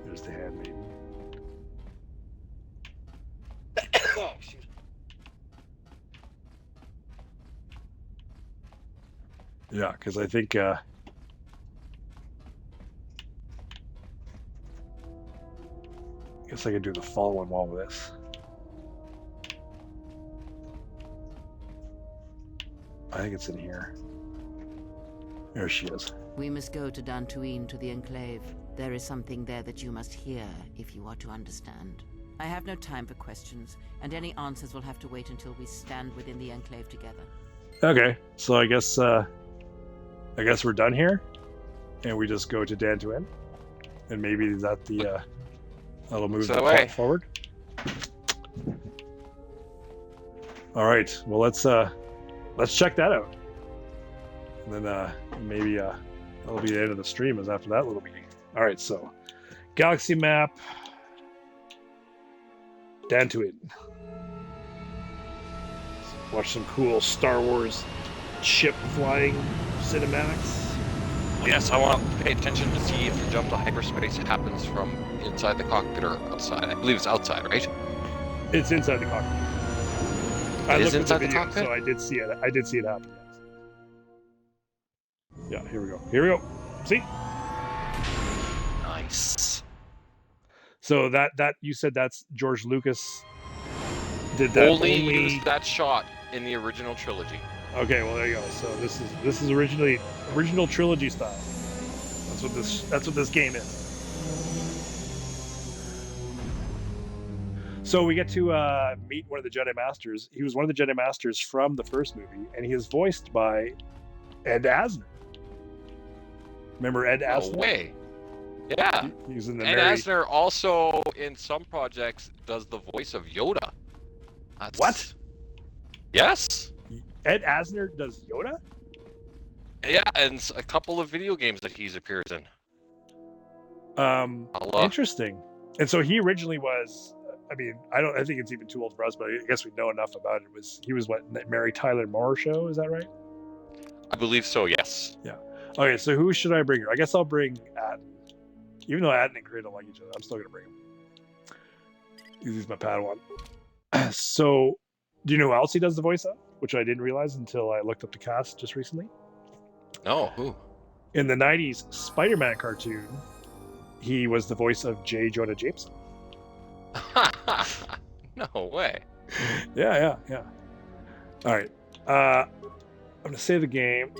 There's the handmaiden. Oh, excuse me. Yeah, because I think I guess I could do the following while with this. I think it's in here. There she is. We must go to Dantooine, to the Enclave. There is something there that you must hear if you are to understand. I have no time for questions, and any answers will have to wait until we stand within the Enclave together. Okay, so I guess we're done here, and we just go to Dantooine, and maybe that that'll move the plot forward. All right, well let's check that out, and then maybe that'll be the end of the stream. Is after that little meeting. All right, so galaxy map, Dantooine. Watch some cool Star Wars ship flying cinematics. Yes, I want to pay attention to see if the jump to hyperspace happens from inside the cockpit or outside. I believe it's outside, right? It's inside the cockpit. I looked at the video, so I did see it. I did see it happen. Yes. Yeah, here we go. Here we go. See? Nice. So that you said that's George Lucas did that only used that shot in the original trilogy. Okay, well there you go. So this is original trilogy style. That's what this game is. So we get to meet one of the Jedi Masters. He was one of the Jedi Masters from the first movie, and he is voiced by Ed Asner. Remember Ed Asner? No way. Yeah. He's in the Ed Asner also, in some projects, does the voice of Yoda. What? Yes. Ed Asner does Yoda? Yeah, and a couple of video games that he's appears in. Interesting. And so he originally was. I mean, I think it's even too old for us, but I guess we know enough about it. He was what, Mary Tyler Moore show? Is that right? I believe so. Yes. Yeah. Okay, so who should I bring here? I guess I'll bring Atten. Even though Atten and Gray don't like each other, I'm still gonna bring him. He's my Padawan. So, do you know who else he does the voice of? Which I didn't realize until I looked up the cast just recently. No, who? In the 90s Spider-Man cartoon, he was the voice of J. Jonah Jameson. No way. Yeah. All right. I'm gonna save the game,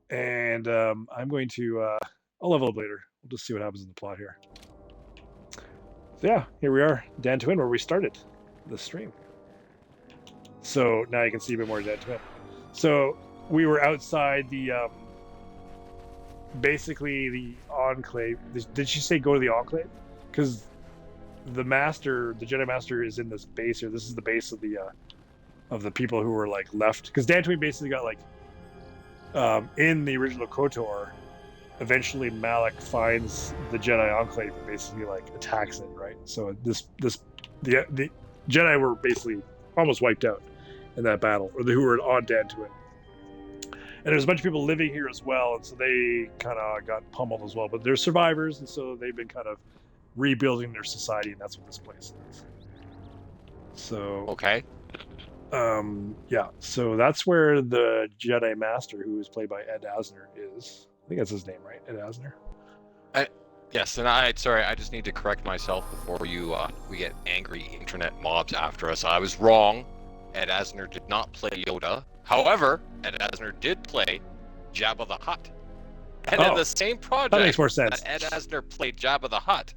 and I'm going to. I'll level up later. We'll just see what happens in the plot here. So yeah, here we are, Dantooine, where we started the stream. So now you can see a bit more of Dantooine. So we were outside the basically the Enclave. Did she say go to the Enclave? Because the Master, the Jedi Master, is in this base here. This is the base of the people who were like left. Because Dantooine basically got like in the original KOTOR. Eventually, Malak finds the Jedi Enclave and basically like attacks it. Right. So the Jedi were basically almost wiped out in that battle, or who were on Dantooine. And there's a bunch of people living here as well, and so they kind of got pummeled as well. But they're survivors, and so they've been kind of rebuilding their society, and that's what this place is. So Okay. Yeah. So that's where the Jedi Master, who is played by Ed Asner, is. I think that's his name, right? Ed Asner. Yes, and I just need to correct myself before we get angry internet mobs after us. I was wrong. Ed Asner did not play Yoda. However, Ed Asner did play Jabba the Hutt. And in the same project that makes more sense. that Ed Asner played Jabba the Hutt,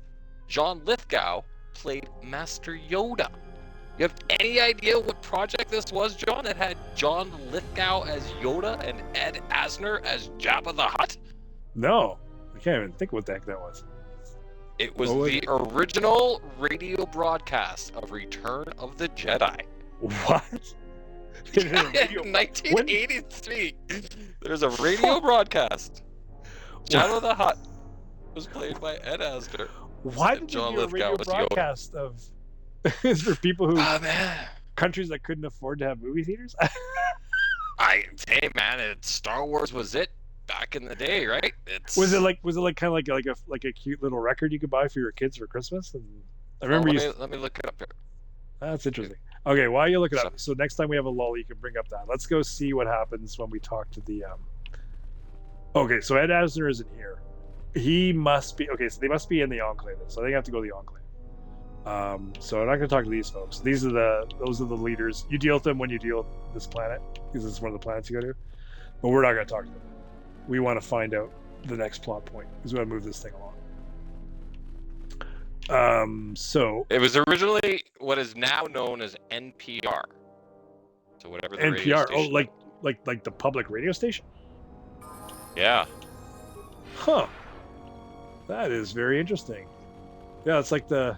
John Lithgow played Master Yoda. You have any idea what project this was, John? It had John Lithgow as Yoda and Ed Asner as Jabba the Hutt? No. I can't even think what the heck that was. It was the original radio broadcast of Return of the Jedi. What? In 1983, there's a radio broadcast. Jabba the Hutt was played by Ed Asner. Why did John they do a Lithgow radio was broadcast of for people who man. countries that couldn't afford to have movie theaters? Hey man, Star Wars was it back in the day, right? Was it like kind of like a cute little record you could buy for your kids for Christmas? And I remember let me look it up here. That's interesting. Okay, while you look it up, so next time we have a lull, you can bring up that. Let's go see what happens when we talk to the. Okay, so Ed Asner isn't here. He must be okay. So they must be in the Enclave. So they have to go to the Enclave. So I'm not going to talk to these folks. Those are the leaders. You deal with them when you deal with this planet, because this is one of the planets you go to. But we're not going to talk to them. We want to find out the next plot point. Because we want to move this thing along. So it was originally what is now known as NPR. So whatever the NPR, radio station. like the public radio station. Yeah. Huh. That is very interesting. Yeah, it's like the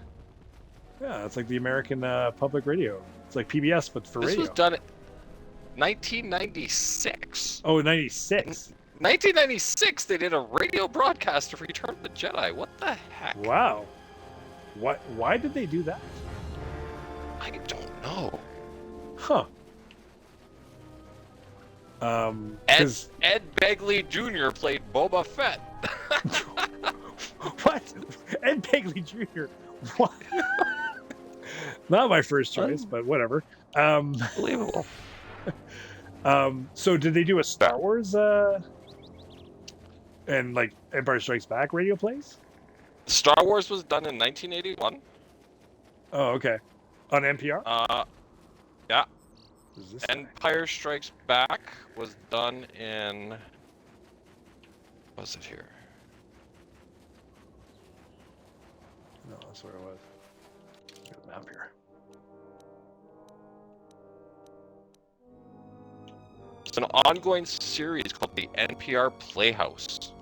American public radio. It's like PBS, but for radio. This was done in 1996. Oh, 96. 1996, they did a radio broadcast of Return of the Jedi. What the heck? Wow. Why did they do that? I don't know. Huh. Ed Begley Jr. played Boba Fett. What? Ed Begley Jr. What? Not my first choice, but whatever. Unbelievable. So did they do a Star Wars and like Empire Strikes Back radio plays? Star Wars was done in 1981. Oh, okay. On NPR? Yeah. Empire Strikes Back was done in... What was it here? No, that's where it was. Got a map here. It's an ongoing series called the NPR Playhouse.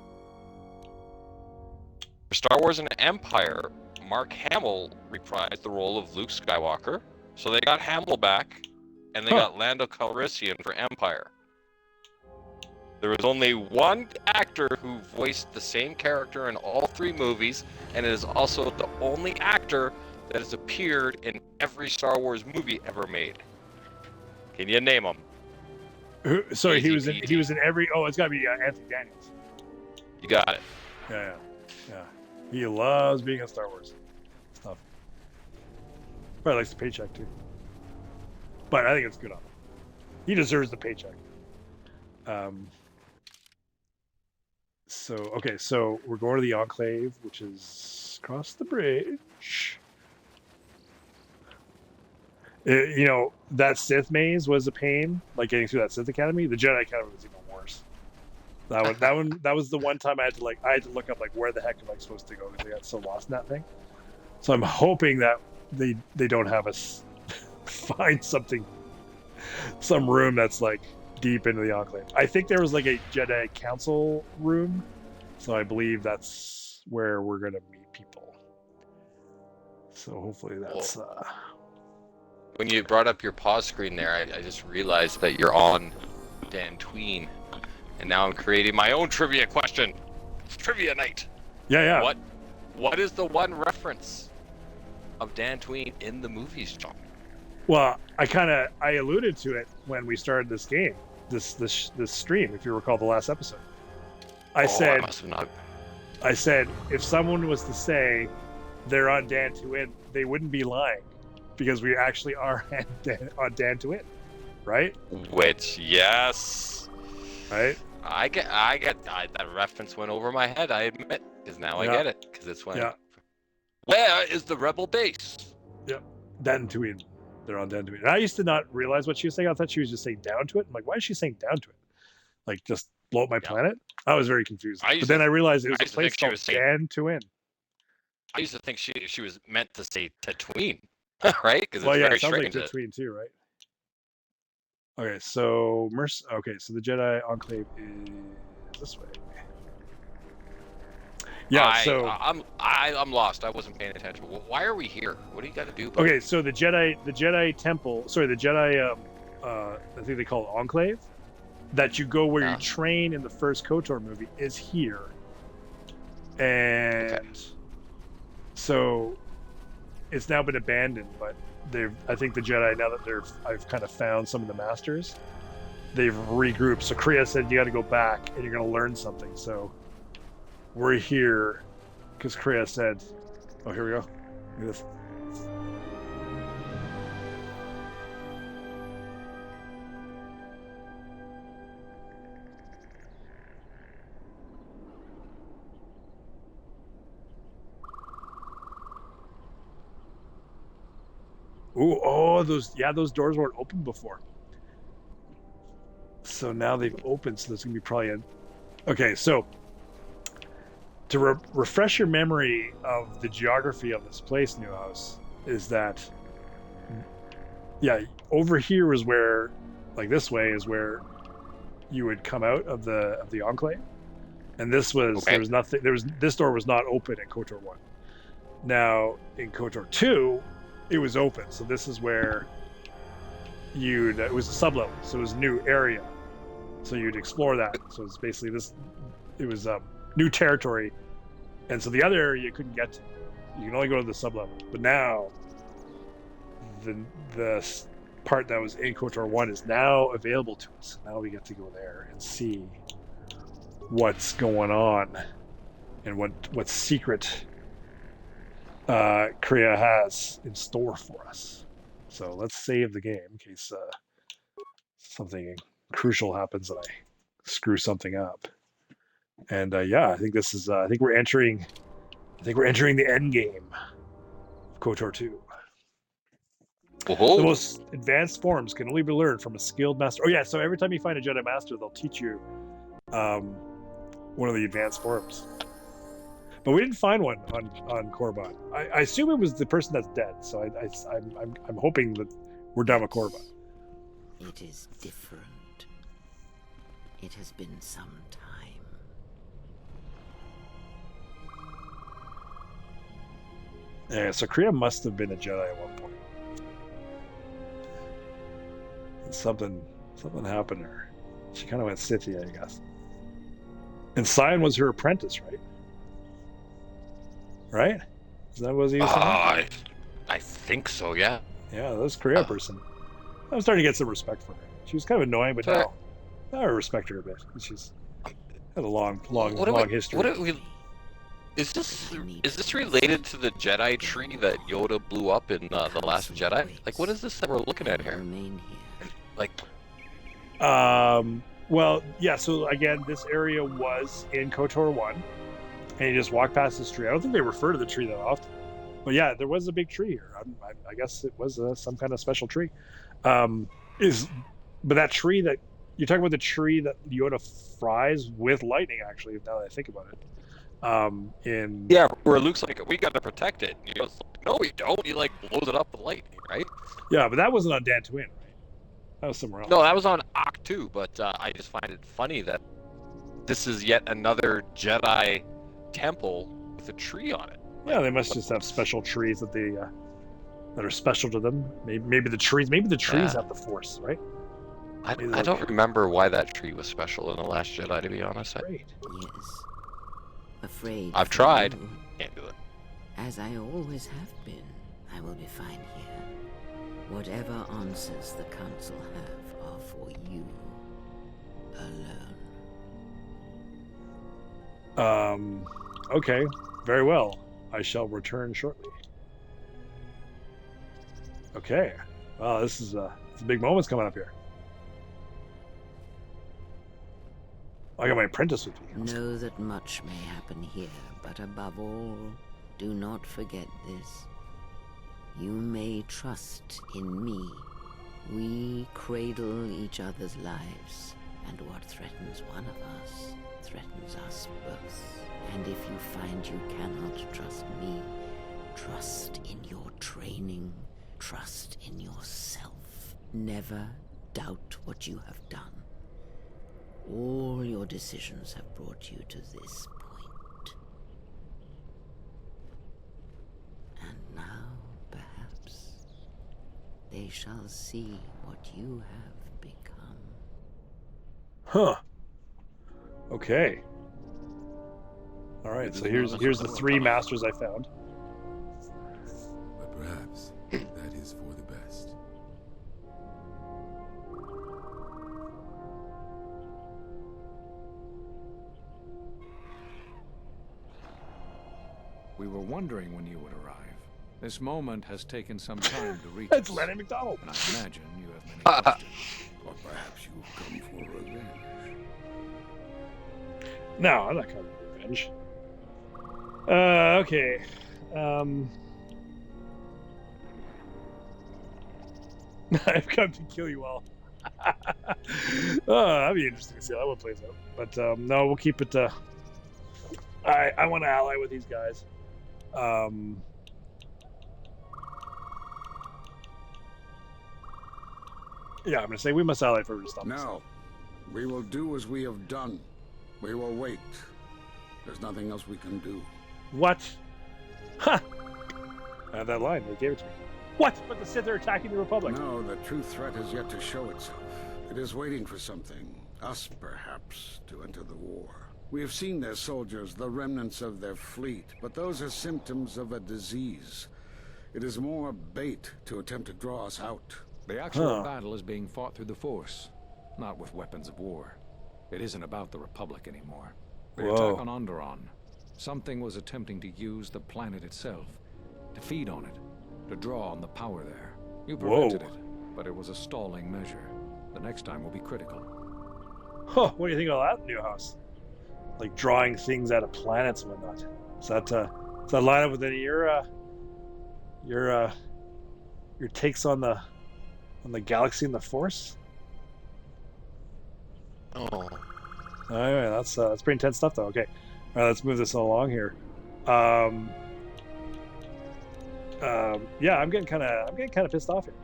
For Star Wars and Empire, Mark Hamill reprised the role of Luke Skywalker. So they got Hamill back, and they got Lando Calrissian for Empire. There was only one actor who voiced the same character in all three movies, and it is also the only actor that has appeared in every Star Wars movie ever made. Can you name him? Sorry, he was in every. Oh, it's got to be Anthony Daniels. You got it. Yeah. He loves being in Star Wars stuff. Probably likes the paycheck too. But I think it's good on him. He deserves the paycheck. So we're going to the Enclave, which is across the bridge. That Sith maze was a pain, like getting through that Sith Academy. The Jedi Academy was even worse. That was the one time I had to look up like where the heck am I supposed to go because I got so lost in that thing. So I'm hoping that they don't have us find some room that's like deep into the Enclave. I think there was like a Jedi Council room, so I believe that's where we're gonna meet people. So hopefully that's. When you brought up your pause screen there, I just realized that you're on Dantooine, and now I'm creating my own trivia question. It's trivia night. Yeah. What is the one reference of Dantooine in the movies, John? Well, I alluded to it when we started this game, this stream, if you recall the last episode. I said if someone was to say they're on Dantooine, they wouldn't be lying, because we actually are on Dantooine, right? Which, yes, right. I get that reference went over my head. I admit, because now I get it, because it's when. Yeah. Where is the rebel base? Yep, Dantooine. They're on Dantooine. And I used to not realize what she was saying. I thought she was just saying down to it. I'm like, why is she saying down to it? Like, just blow up my planet? I was very confused. But then I realized it was a place called Dantooine. I used to think she was meant to say Tatooine, right? Because it sounds like Tatooine too, right? Okay, so so the Jedi Enclave is this way. Yeah, I'm lost. I wasn't paying attention. Why are we here? What do you got to do? Okay, so the Jedi Temple. Sorry, the Jedi. I think they call it Enclave. That you go where you train in the first KOTOR movie is here, and so it's now been abandoned. But I think the Jedi, now that I've kind of found some of the masters, they've regrouped. So Kriya said you got to go back and you're going to learn something. So. We're here because Kriya said, oh, here we go. Look at this. Those doors weren't open before. So now they've opened, so there's going to be probably okay, so to refresh your memory of the geography of this place, Newhouse, is that, over here is where, like this way is where you would come out of the Enclave, and this was this door was not open in KOTOR 1. Now in KOTOR 2, it was open, so this is where it was a sublevel, so it was a new area, so you'd explore that. So it's basically it was new territory, and so the other area you couldn't get to. You can only go to the sublevel. But now, the part that was in KOTOR 1 is now available to us. Now we get to go there and see what's going on and what secret Kriya has in store for us. So let's save the game in case something crucial happens and I screw something up. And I think this is. I think we're entering the endgame of KOTOR 2. Oh. The most advanced forms can only be learned from a skilled master. Oh yeah, so every time you find a Jedi Master, they'll teach you one of the advanced forms. But we didn't find one on Korriban. I assume it was the person that's dead. So I'm hoping that we're done with Korriban. It is different. It has been some time. Yeah, so Kriya must have been a Jedi at one point. And something happened to her. She kind of went Sithy, I guess. And Sion was her apprentice, right? Right? Is that what he was saying? I think so, yeah. Yeah, that was Kriya person. I'm starting to get some respect for her. She was kind of annoying, but now I respect her a bit. She's had a long history. Is this related to the Jedi tree that Yoda blew up in The Last Jedi? Like, what is this that we're looking at here? Like, well, yeah. So again, this area was in KOTOR 1, and you just walk past this tree. I don't think they refer to the tree that often. But yeah, there was a big tree here. I guess it was some kind of special tree. But that tree that you're talking about, the tree that Yoda fries with lightning, actually, now that I think about it. Yeah, where Luke's like, we got to protect it. And Yoda's like, no, we don't. He like blows it up with lightning, right? Yeah, but that wasn't on Dantooine, right? That was somewhere else. No, that was on Oct 2, but I just find it funny that this is yet another Jedi temple with a tree on it. Yeah, they must just have special trees that they that are special to them. Maybe the trees have the Force, right? I don't remember why that tree was special in The Last Jedi, to be honest. Yes. Afraid. I've tried. Can't do it. As I always have been, I will be fine here. Whatever answers the Council have are for you alone. Okay. Very well. I shall return shortly. Okay. Wow, this is big moments coming up here. I got my apprentice with me. Know that much may happen here, but above all, do not forget this. You may trust in me. We cradle each other's lives, and what threatens one of us threatens us both. And if you find you cannot trust me, trust in your training, trust in yourself. Never doubt what you have done. All your decisions have brought you to this point. And now, perhaps, they shall see what you have become. Huh. Okay. All right, so here's the 3 masters I found. But perhaps that is for the best. We were wondering when you would arrive. This moment has taken some time to reach It's us. Lenny McDonald. And I imagine you have many questions. Or perhaps you've come for revenge. No, I'm not coming for revenge. Okay. I've come to kill you all. That'd be interesting to see how that one plays out. But no, we'll keep it. I want to ally with these guys. Yeah, I'm gonna say we must ally for to stop. No, we will do as we have done. We will wait. There's nothing else we can do. What? Ha! I have that line. They gave it to me. What? But the Sith are attacking the Republic. No, the true threat has yet to show itself. It is waiting for something, us perhaps, to enter the war. We have seen their soldiers, the remnants of their fleet, but those are symptoms of a disease. It is more bait to attempt to draw us out. The actual battle is being fought through the Force, not with weapons of war. It isn't about the Republic anymore. The attack on Onderon. Something was attempting to use the planet itself, to feed on it, to draw on the power there. You prevented it, but it was a stalling measure. The next time will be critical. Huh, what do you think of that, Newhouse? Like drawing things out of planets and whatnot. Does that line up with any of your takes on the galaxy and the Force? Oh. Anyway, that's pretty intense stuff, though. Okay, all right, let's move this along here. Yeah, I'm getting kind of pissed off here.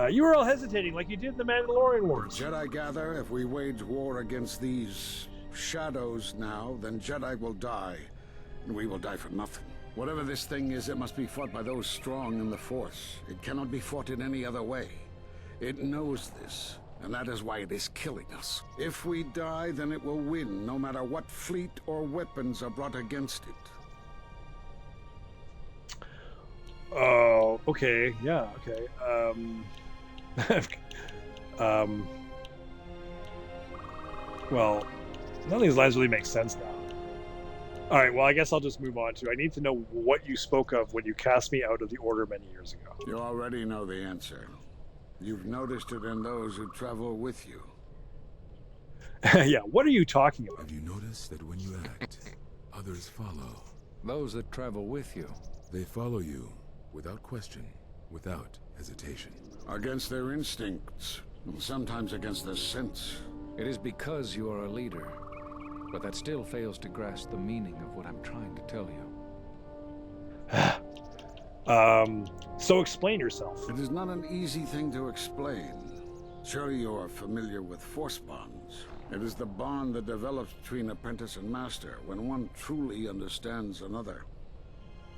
You were all hesitating like you did in the Mandalorian Wars. Jedi gather, if we wage war against these shadows now, then Jedi will die, and we will die for nothing. Whatever this thing is, it must be fought by those strong in the Force. It cannot be fought in any other way. It knows this, and that is why it is killing us. If we die, then it will win, no matter what fleet or weapons are brought against it. Oh, okay, yeah, okay. Well, none of these lines really make sense now. All right, well, I guess I'll just move on to. I need to know what you spoke of when you cast me out of the Order many years ago. You already know the answer. You've noticed it in those who travel with you. Yeah, what are you talking about? Have you noticed that when you act, others follow? Those that travel with you. They follow you Without question, without hesitation. Against their instincts, and sometimes against their sense. It is because you are a leader, but that still fails to grasp the meaning of what I'm trying to tell you. So explain yourself. It is not an easy thing to explain. Surely you are familiar with force bonds. It is the bond that develops between apprentice and master when one truly understands another.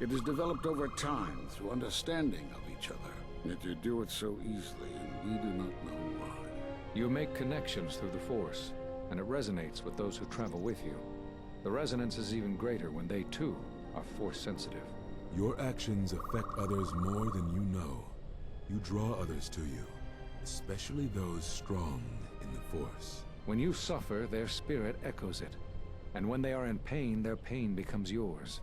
It is developed over time through understanding of each other. Yet you do it so easily, and we do not know why. You make connections through the Force, and it resonates with those who travel with you. The resonance is even greater when they, too, are Force-sensitive. Your actions affect others more than you know. You draw others to you, especially those strong in the Force. When you suffer, their spirit echoes it. And when they are in pain, their pain becomes yours.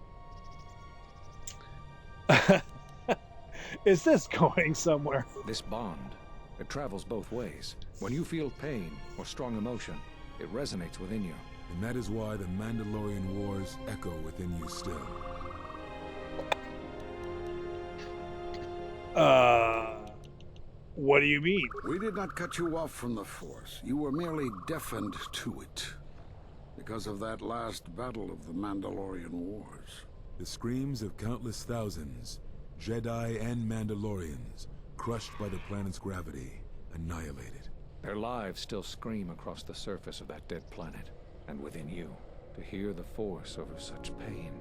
Is this going somewhere? This bond, it travels both ways. When you feel pain or strong emotion, it resonates within you. And that is why the Mandalorian Wars echo within you still. What do you mean? We did not cut you off from the Force. You were merely deafened to it. Because of that last battle of the Mandalorian Wars. The screams of countless thousands, Jedi and Mandalorians, crushed by the planet's gravity, annihilated. Their lives still scream across the surface of that dead planet, and within you. To hear the Force over such pain,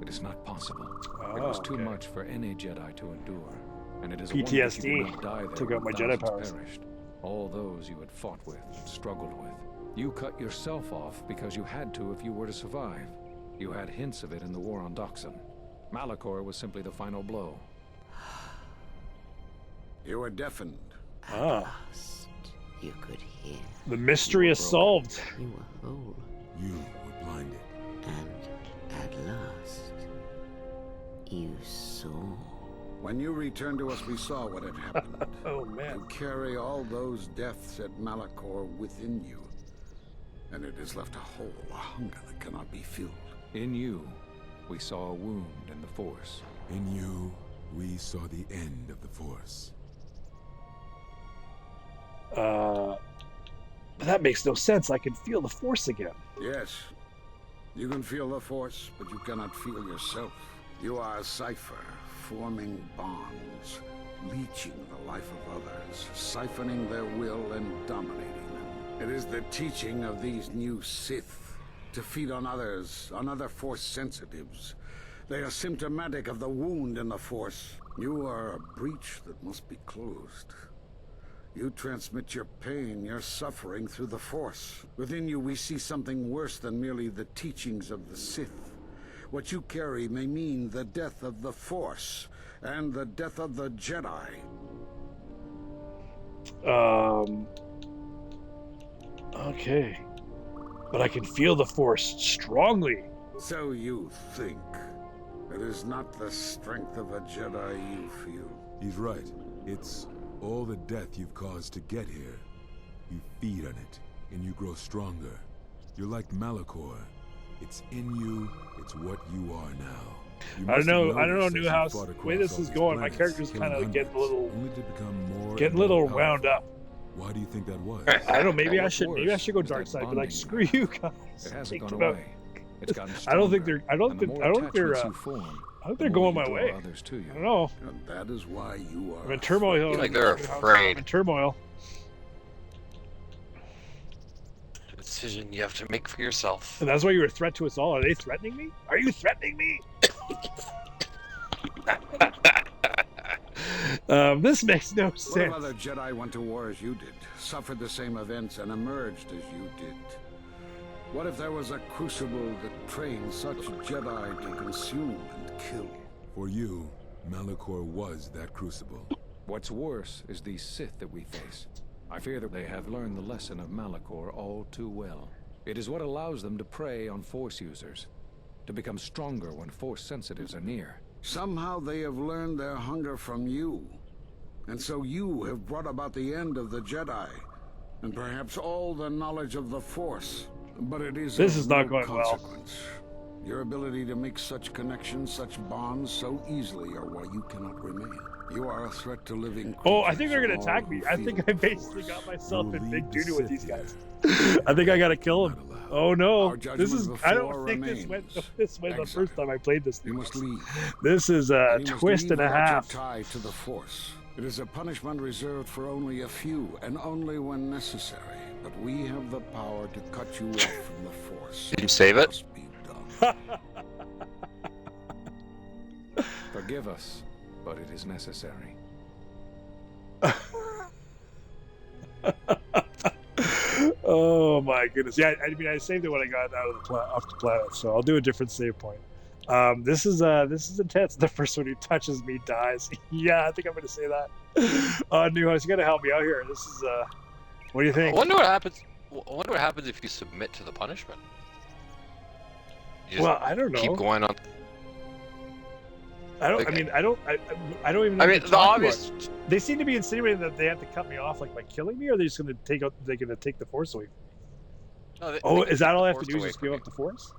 it is not possible. It was too much for any Jedi to endure, and it is PTSD. a wonder that you did not die there Took out my when Jedi thousands powers. perished. All those you had fought with and struggled with. You cut yourself off because you had to if you were to survive. You had hints of it in the war on Doxon. Malachor was simply the final blow. You were deafened. At last, you could hear. The mystery is solved. You were whole. You were blinded. And at last, you saw. When you returned to us, we saw what had happened. Oh, man. You carry all those deaths at Malachor within you. And it has left a hole, a hunger that cannot be filled. In you, we saw a wound in the Force. In you, we saw the end of the Force. But that makes no sense. I can feel the Force again. Yes, you can feel the Force, but you cannot feel yourself. You are a cipher, forming bonds, leeching the life of others, siphoning their will and dominating them. It is the teaching of these new Sith to feed on others, on other Force sensitives. They are symptomatic of the wound in the Force. You are a breach that must be closed. You transmit your pain, your suffering through the Force. Within you we see something worse than merely the teachings of the Sith. What you carry may mean the death of the Force, and the death of the Jedi. Okay. But I can feel the Force strongly. So you think. It is not the strength of a Jedi you feel. He's right. It's all the death you've caused to get here. You feed on it, and you grow stronger. You're like Malachor. It's in you, it's what you are now. I don't know, Newhouse. The way this is going, my character's kind of getting a little wound up. Why do you think that was? I don't know. Maybe I should go dark side. But like, screw you guys. It hasn't gone away. It's gotten I don't think stronger. they're. I don't think they're going my way. I don't know. And that is why you are. I'm in turmoil. Like they're afraid. I'm in turmoil. A decision you have to make for yourself. And that's why you're a threat to us all. Are they threatening me? Are you threatening me? This makes no sense. What if other Jedi went to war as you did, suffered the same events, and emerged as you did? What if there was a crucible that trained such Jedi to consume and kill? For you, Malachor was that crucible. What's worse is these Sith that we face. I fear that they have learned the lesson of Malachor all too well. It is what allows them to prey on Force users, to become stronger when Force sensitives are near. Somehow they have learned their hunger from you. And so you have brought about the end of the Jedi, and perhaps all the knowledge of the Force. But it is This is not no going well. consequence. Your ability to make such connections, such bonds so easily are why you cannot remain. You are a threat to living creatures. Oh, I think they're gonna and attack all me. who I feel think the I basically Force. got myself You will in big lead the doo-doo with these Sith guys. here. I think I gotta kill them. Not allowed. Oh no, Our this judgment is. of the I floor don't think this went remains. this way the Exile. first time I played this. You must leave. This is a And you must twist leave and a without your half. tie to the Force. It is a punishment reserved for only a few, and only when necessary. But we have the power to cut you off from the Force. Did you save it? Must be done. Forgive us, but it is necessary. Oh my goodness! Yeah, I mean, I saved it when I got out of the off the planet, so I'll do a different save point. This is intense. The first one who touches me dies. Yeah, I think I'm gonna say that. Newhouse, you gotta help me out here. This is what do you I think? wonder what happens. I wonder what happens if you submit to the punishment. You just Well, I don't know. keep going on. I don't. I Okay. mean, I don't even. Know I what mean, they're the talking obvious. about. They seem to be insinuating that they have to cut me off, like by killing me, or they're just gonna take out. They're gonna take the Force away. No, they Oh, can is take that the all I have to Force do? Is away just from give you. up the Force?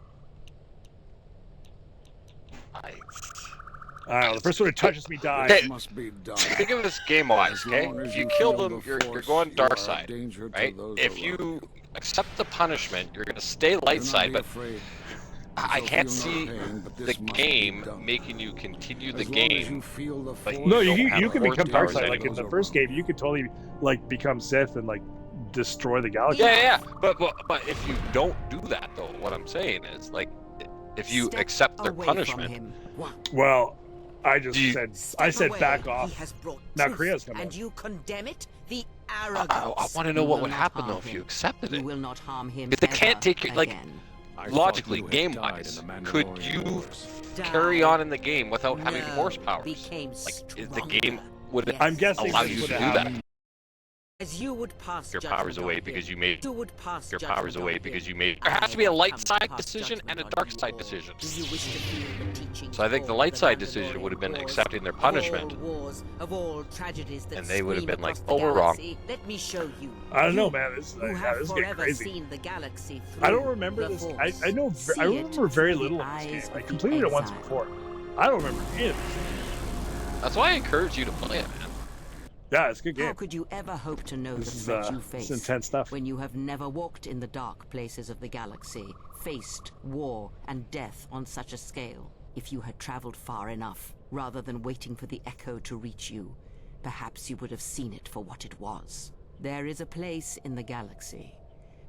I I don't know. The first one who touches me dies. Okay. This must be done. think of this game-wise, As okay? long as If you you kill feel them, the you're Force, going you dark are a side, danger to right? those If around. you accept the punishment, you're gonna stay light Do not side, be but afraid. I You can't shall feel no see pain, but the this must be game done. making you continue the As long as game. you feel the Like, Force, No, don't you have can Force become dark powers side. Like in anymore. the first game, you could totally like become Sith and like destroy the galaxy. Yeah, but if you don't do that though, what I'm saying is like, if you Step accept their away from punishment, him. Well, I just You- said Step I said away. back off. He has brought Now truth, Korea's come and on. you condemn it. The I arrogance. want to know You what will would not happen harm though if you him. accepted You it. will not harm him. If they can't ever take it, like, again. I thought Logically, you had game-wise, died in the could Mandalorian you Wars. carry on in the game without having No, Force powers? became Like, is the stronger. game would it Yes. I'm guessing allow this you would to do happen. that? As you would pass Your judgment powers on away him, because you made you would pass your judgment powers on away him. because you made. I There has to be a have light come to side pass decision and a judgment on dark you side all. decision. Do you wish to feel the teachings So I think of the all light side Mandalorian decision would have been wars, accepting their of punishment, all wars, of all tragedies that and they would have scream been like, across the "Oh, we're wrong." galaxy. Let me show you. I don't know, You, man. This, who yeah, have this is getting forever crazy. seen the galaxy I don't through remember the this. Force. I know. See I it remember very through the little of this eyes game. I of the completed it once exile. before. I don't remember any of this. That's why I encourage you to play it, man. Yeah, it's a good How game. could you ever hope to know This the is threat you it's face intense stuff. when you have never walked in the dark places of the galaxy, faced war and death on such a scale? If you had traveled far enough, rather than waiting for the echo to reach you, perhaps you would have seen it for what it was. There is a place in the galaxy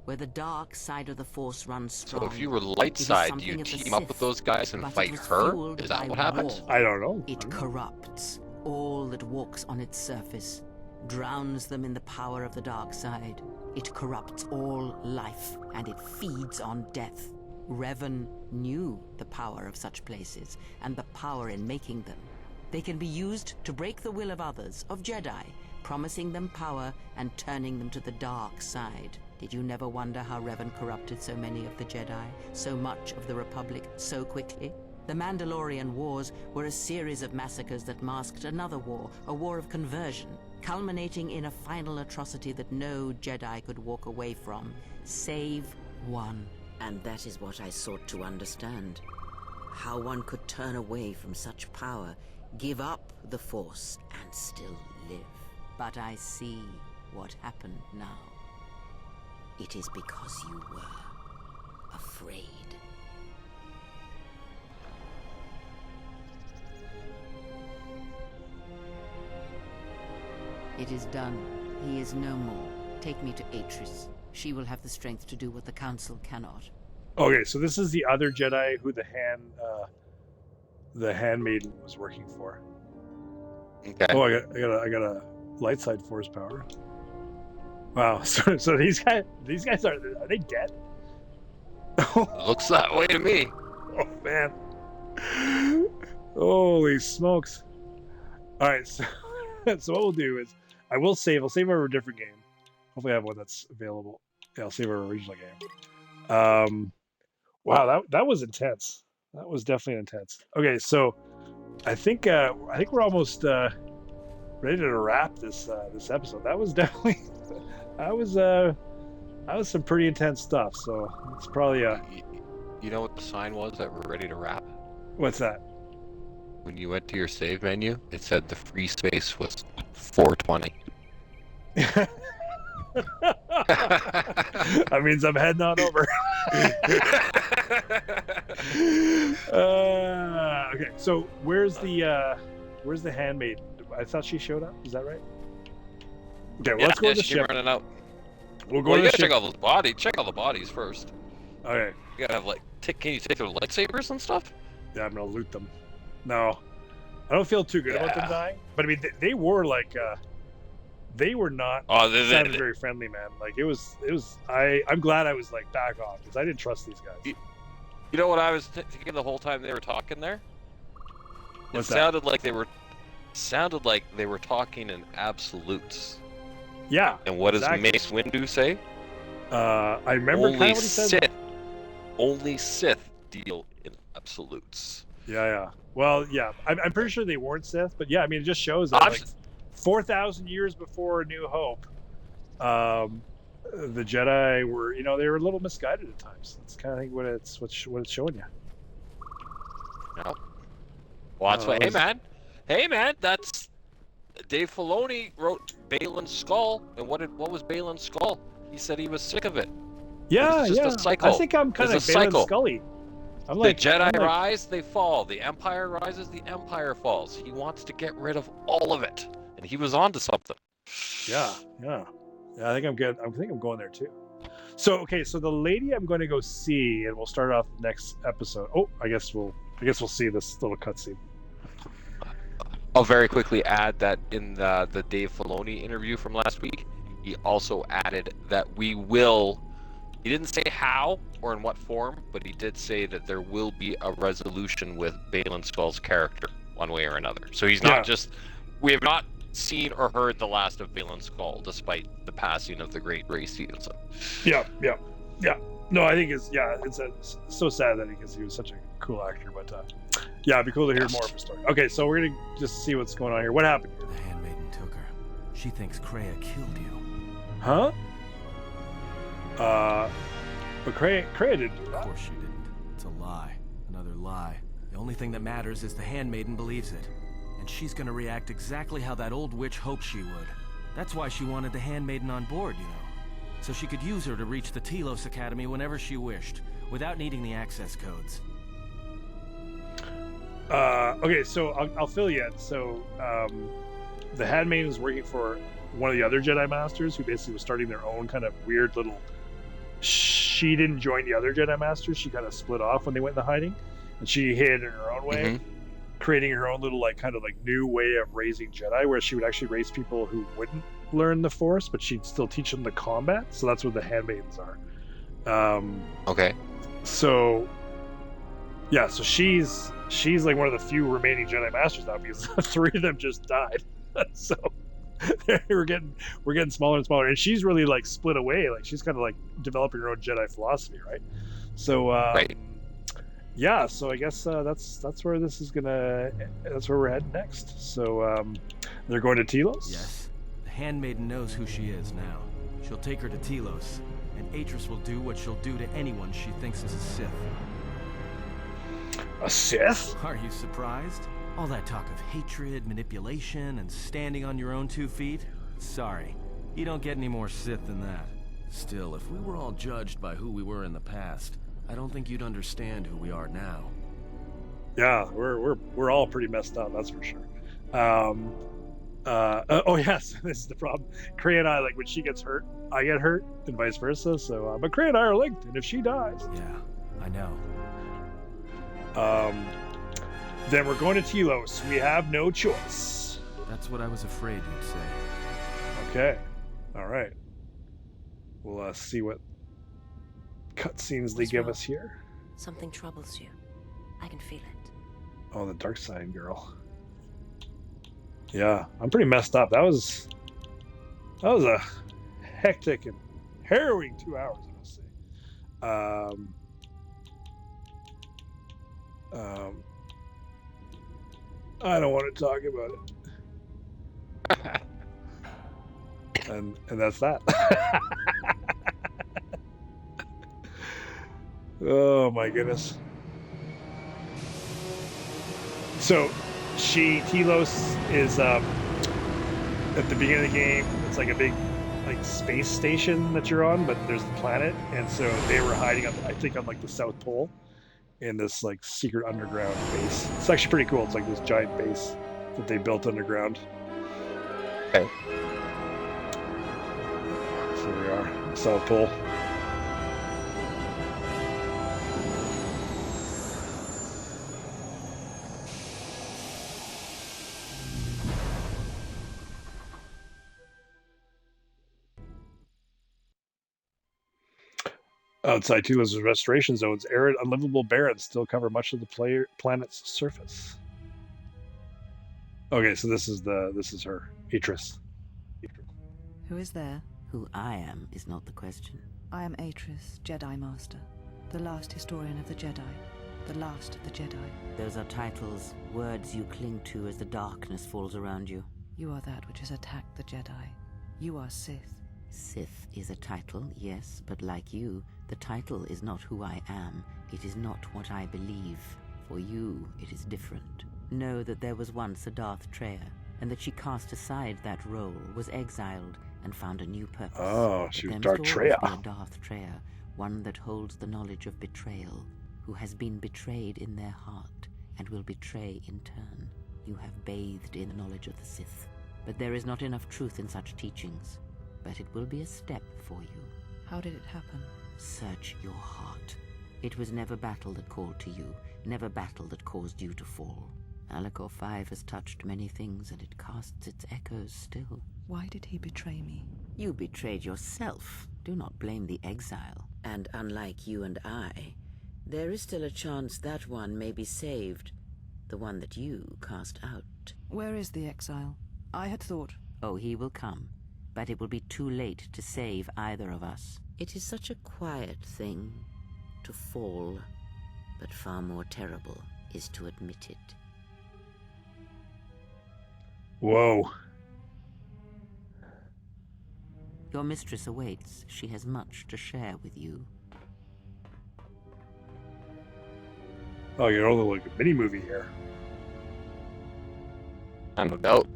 where the dark side of the Force runs So strong. if you were light It is side, something you of the team up with Sith, those guys and but it fight was her? fueled Is that by what happens? war. I don't know. It corrupts all that walks on its surface, drowns them in the power of the dark side. It corrupts all life, and it feeds on death. Revan knew the power of such places, and the power in making them. They can be used to break the will of others, of Jedi, promising them power and turning them to the dark side. Did you never wonder how Revan corrupted so many of the Jedi, so much of the Republic, so quickly? The Mandalorian Wars were a series of massacres that masked another war, a war of conversion, culminating in a final atrocity that no Jedi could walk away from, save one. And that is what I sought to understand. How one could turn away from such power, give up the Force, and still live. But I see what happened now. It is because you were afraid. It is done. He is no more. Take me to Atris. She will have the strength to do what the Council cannot. Okay, so this is the other Jedi who the handmaiden was working for. Okay. Oh, I got a light side Force power. Wow. So these guys are they dead? Looks that way to me. Oh man. Holy smokes. Alright, so what we'll do is I'll save over a different game. Hopefully I have one that's available. Yeah, I'll save our original game. Wow, that was intense. That was definitely intense. Okay, so I think we're almost ready to wrap this episode. That was definitely that was some pretty intense stuff. So it's probably You know what the sign was that we're ready to wrap? What's that? When you went to your save menu, it said the free space was 420. That means I'm heading on over. Okay, so where's the handmaiden? I thought she showed up. Is that right? Okay, well, let's go to the she's ship. running out. We'll go Well, to you the gotta ship. check all those bodies. Check all the bodies first. Okay. You gotta have can you take their lightsabers and stuff? Yeah, I'm gonna loot them. No, I don't feel too good about them dying. But I mean, they were like, they were not sounded very friendly, man. Like it was. I'm glad I was like back off because I didn't trust these guys. You know what I was thinking the whole time they were talking there? What's it sounded like they were talking in absolutes. Yeah. And what does exactly. Mace Windu say? I remember kind of what he said. Only Sith deal in absolutes. Yeah. Well, yeah. I'm pretty sure they weren't Sith, but yeah, I mean, it just shows that like 4,000 years before A New Hope, the Jedi were, they were a little misguided at times. That's kind of what it's showing you. No. Well, that's why. Hey man, that's Dave Filoni wrote Balin's Skull, and what was Balin's Skull? He said he was sick of it. Yeah, it's just a cycle. I think I'm kind of Balin Scully. I'm like, the Jedi rise, they fall. The Empire rises, the Empire falls. He wants to get rid of all of it, and he was onto something. Yeah. I think I'm good. I think I'm going there too. So the lady I'm going to go see, and we'll start off the next episode. Oh, I guess we'll see this little cutscene. I'll very quickly add that in the Dave Filoni interview from last week, he also added that we will. He didn't say how or in what form, but he did say that there will be a resolution with Balin Skull's character, one way or another. So he's not just. We have not seen or heard the last of Balin Skull, despite the passing of the great Ray Stevenson. Yeah. No, I think it's so sad that because he was such a cool actor, but yeah, it'd be cool to hear more of his story. Okay, so we're gonna just see what's going on here. What happened here? The handmaiden took her. She thinks Kreia killed you. Huh? But Kreia didn't do that. Of course she didn't. It's a lie. Another lie. The only thing that matters is the handmaiden believes it. And she's gonna react exactly how that old witch hoped she would. That's why she wanted the handmaiden on board, So she could use her to reach the Telos Academy whenever she wished, without needing the access codes. Okay, so I'll fill you in. So, the handmaiden was working for one of the other Jedi Masters, who basically was starting their own kind of weird little. She didn't join the other Jedi Masters. She kind of split off when they went into hiding, and she hid in her own way, creating her own little kind of new way of raising Jedi, where she would actually raise people who wouldn't learn the Force, but she'd still teach them the combat. So that's what the handmaidens are. Okay. So. Yeah, so she's like one of the few remaining Jedi Masters now because 3 of them just died. So we're getting smaller and smaller, and she's really split away. She's kind of developing her own Jedi philosophy, right? So right. Yeah, so I guess that's where this is that's where we're heading next. So they're going to Telos. Yes, the handmaiden knows who she is now. She'll take her to Telos, and Atris will do what she'll do to anyone she thinks is a Sith. A Sith? Are you surprised? All that talk of hatred, manipulation, and standing on your own 2 feet? Sorry, you don't get any more Sith than that. Still, if we were all judged by who we were in the past, I don't think you'd understand who we are now. Yeah, we're all pretty messed up, that's for sure. Oh yes, this is the problem. Kreia and I, when she gets hurt, I get hurt, and vice versa. So, but Kreia and I are linked, and if she dies, yeah, I know. Then we're going to Telos. We have no choice. That's what I was afraid you'd say. Okay. All right. We'll see what cutscenes they give us here. Something troubles you. I can feel it. Oh, the dark side girl. Yeah, I'm pretty messed up. That was a hectic and harrowing 2 hours, I must say. I don't want to talk about it. and that's that. Oh my goodness. So, Telos is at the beginning of the game. It's like a big, like space station that you're on, but there's the planet, and so they were hiding on, I think, on like the South Pole, in this like secret underground base. It's actually pretty cool. It's like this giant base that they built underground. Okay. So here we are, South Pole. Outside Telos' restoration zones, arid, unlivable barrens still cover much of the planet's surface. Okay, so this is her, Atris. Who is there? Who I am is not the question. I am Atris, Jedi Master, the last historian of the Jedi, the last of the Jedi. Those are titles, words you cling to as the darkness falls around you. You are that which has attacked the Jedi. You are Sith. Sith is a title, yes, but like you, the title is not who I am. It is not what I believe. For you, it is different. Know that there was once a Darth Treya, and that she cast aside that role, was exiled, and found a new purpose. Oh, she was But Darth there must Treya. always be a Darth Treya, one that holds the knowledge of betrayal, who has been betrayed in their heart, and will betray in turn. You have bathed in the knowledge of the Sith. But there is not enough truth in such teachings. But it will be a step for you. How did it happen? Search your heart. It was never battle that called to you, never battle that caused you to fall. Alakor 5 has touched many things, and it casts its echoes still. Why did he betray me? You betrayed yourself. Do not blame the exile. And unlike you and I, there is still a chance that one may be saved. The one that you cast out. Where is the exile? I had thought... Oh, he will come. But it will be too late to save either of us. It is such a quiet thing to fall, but far more terrible is to admit it. Whoa. Your mistress awaits. She has much to share with you. Oh, you're only like a mini movie here. I'm about.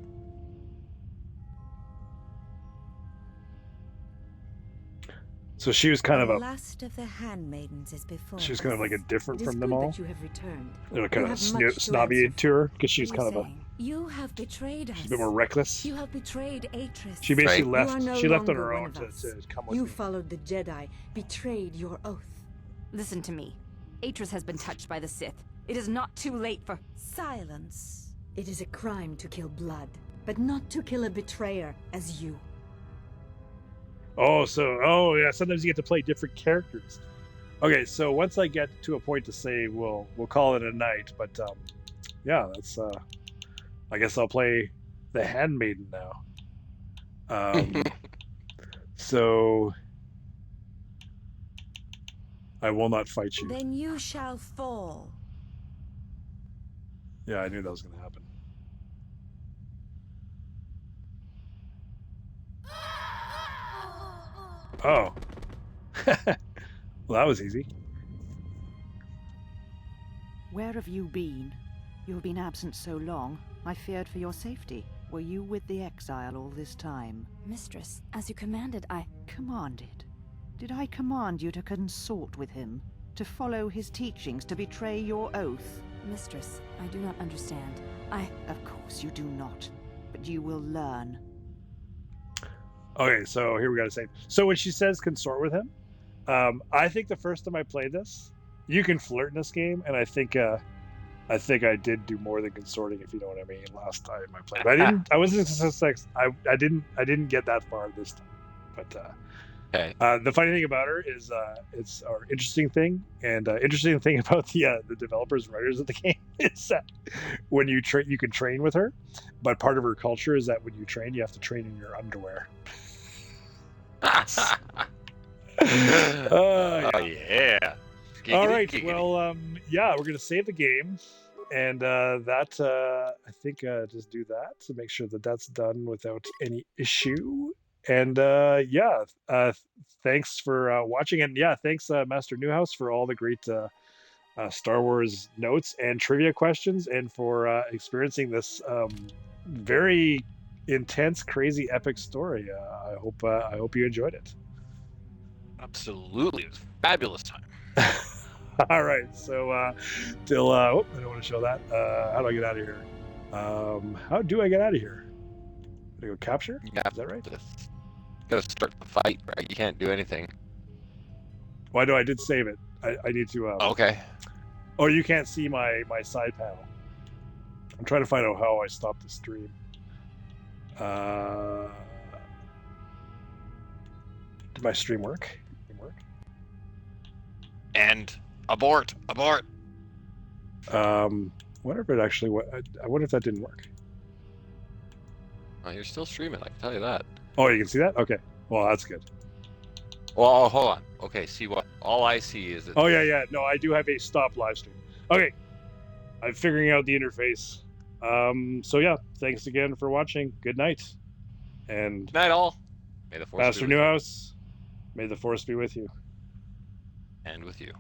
So she was kind of the a. last of the handmaidens is before She was kind of like a different from them good all. that you have returned. They were You kind of have much to snobby answer to her because she's What are kind you of a. saying? You have betrayed us. She's a bit more reckless. You have betrayed Atris. She basically Right. left. You are no She left on longer her one own of to us. come with You me. followed the Jedi, betrayed your oath. Listen to me. Atris has been touched by the Sith. It is not too late for... Silence. It is a crime to kill blood, but not to kill a betrayer as you. Oh yeah. Sometimes you get to play different characters. Okay, so once I get to a point to say we'll call it a night, but yeah, that's I guess I'll play the handmaiden now. So I will not fight you. Then you shall fall. Yeah, I knew that was going to happen. Oh. Well, that was easy. Where have you been? You have been absent so long, I feared for your safety. Were you with the exile all this time? Mistress, as you commanded, I... Commanded? Did I command you to consort with him? To follow his teachings, to betray your oath? Mistress, I do not understand. Of course you do not. But you will learn. Okay, so here we got to say. So when she says consort with him, I think the first time I played this, you can flirt in this game, and I think I did do more than consorting, if you know what I mean. Last time I played, but I wasn't success. I didn't get that far this time. But okay. The funny thing about her is it's an interesting thing, and interesting thing about the developers, writers of the game is that when you train, you can train with her, but part of her culture is that when you train, you have to train in your underwear. Yeah. All right. Giggity. Well, yeah, we're gonna save the game, and I think just do that to make sure that that's done without any issue. And thanks for watching. And yeah, thanks, Master Newhouse, for all the great Star Wars notes and trivia questions, and for experiencing this very intense, crazy, epic story. I hope you enjoyed it. Absolutely, it was a fabulous time. All right, so till I don't want to show that. How do I get out of here? How do I get out of here? Do I go capture? Yeah, is that right? You gotta start the fight, right? You can't do anything. Well, I know I did save it. I need to. Okay. Oh, you can't see my side panel. I'm trying to find out how I stopped the stream. Did my stream work? And abort. Wonder if it actually. I wonder if that didn't work. Oh, you're still streaming. I can tell you that. Oh, you can see that? Okay. Well, that's good. Well, hold on. Okay, see what? All I see is. Oh yeah. No, I do have a stop live stream. Okay. I'm figuring out the interface. So yeah, thanks again for watching. Good night. And good night, all. May the Force Master Newhouse, may the Force be with you. And with you.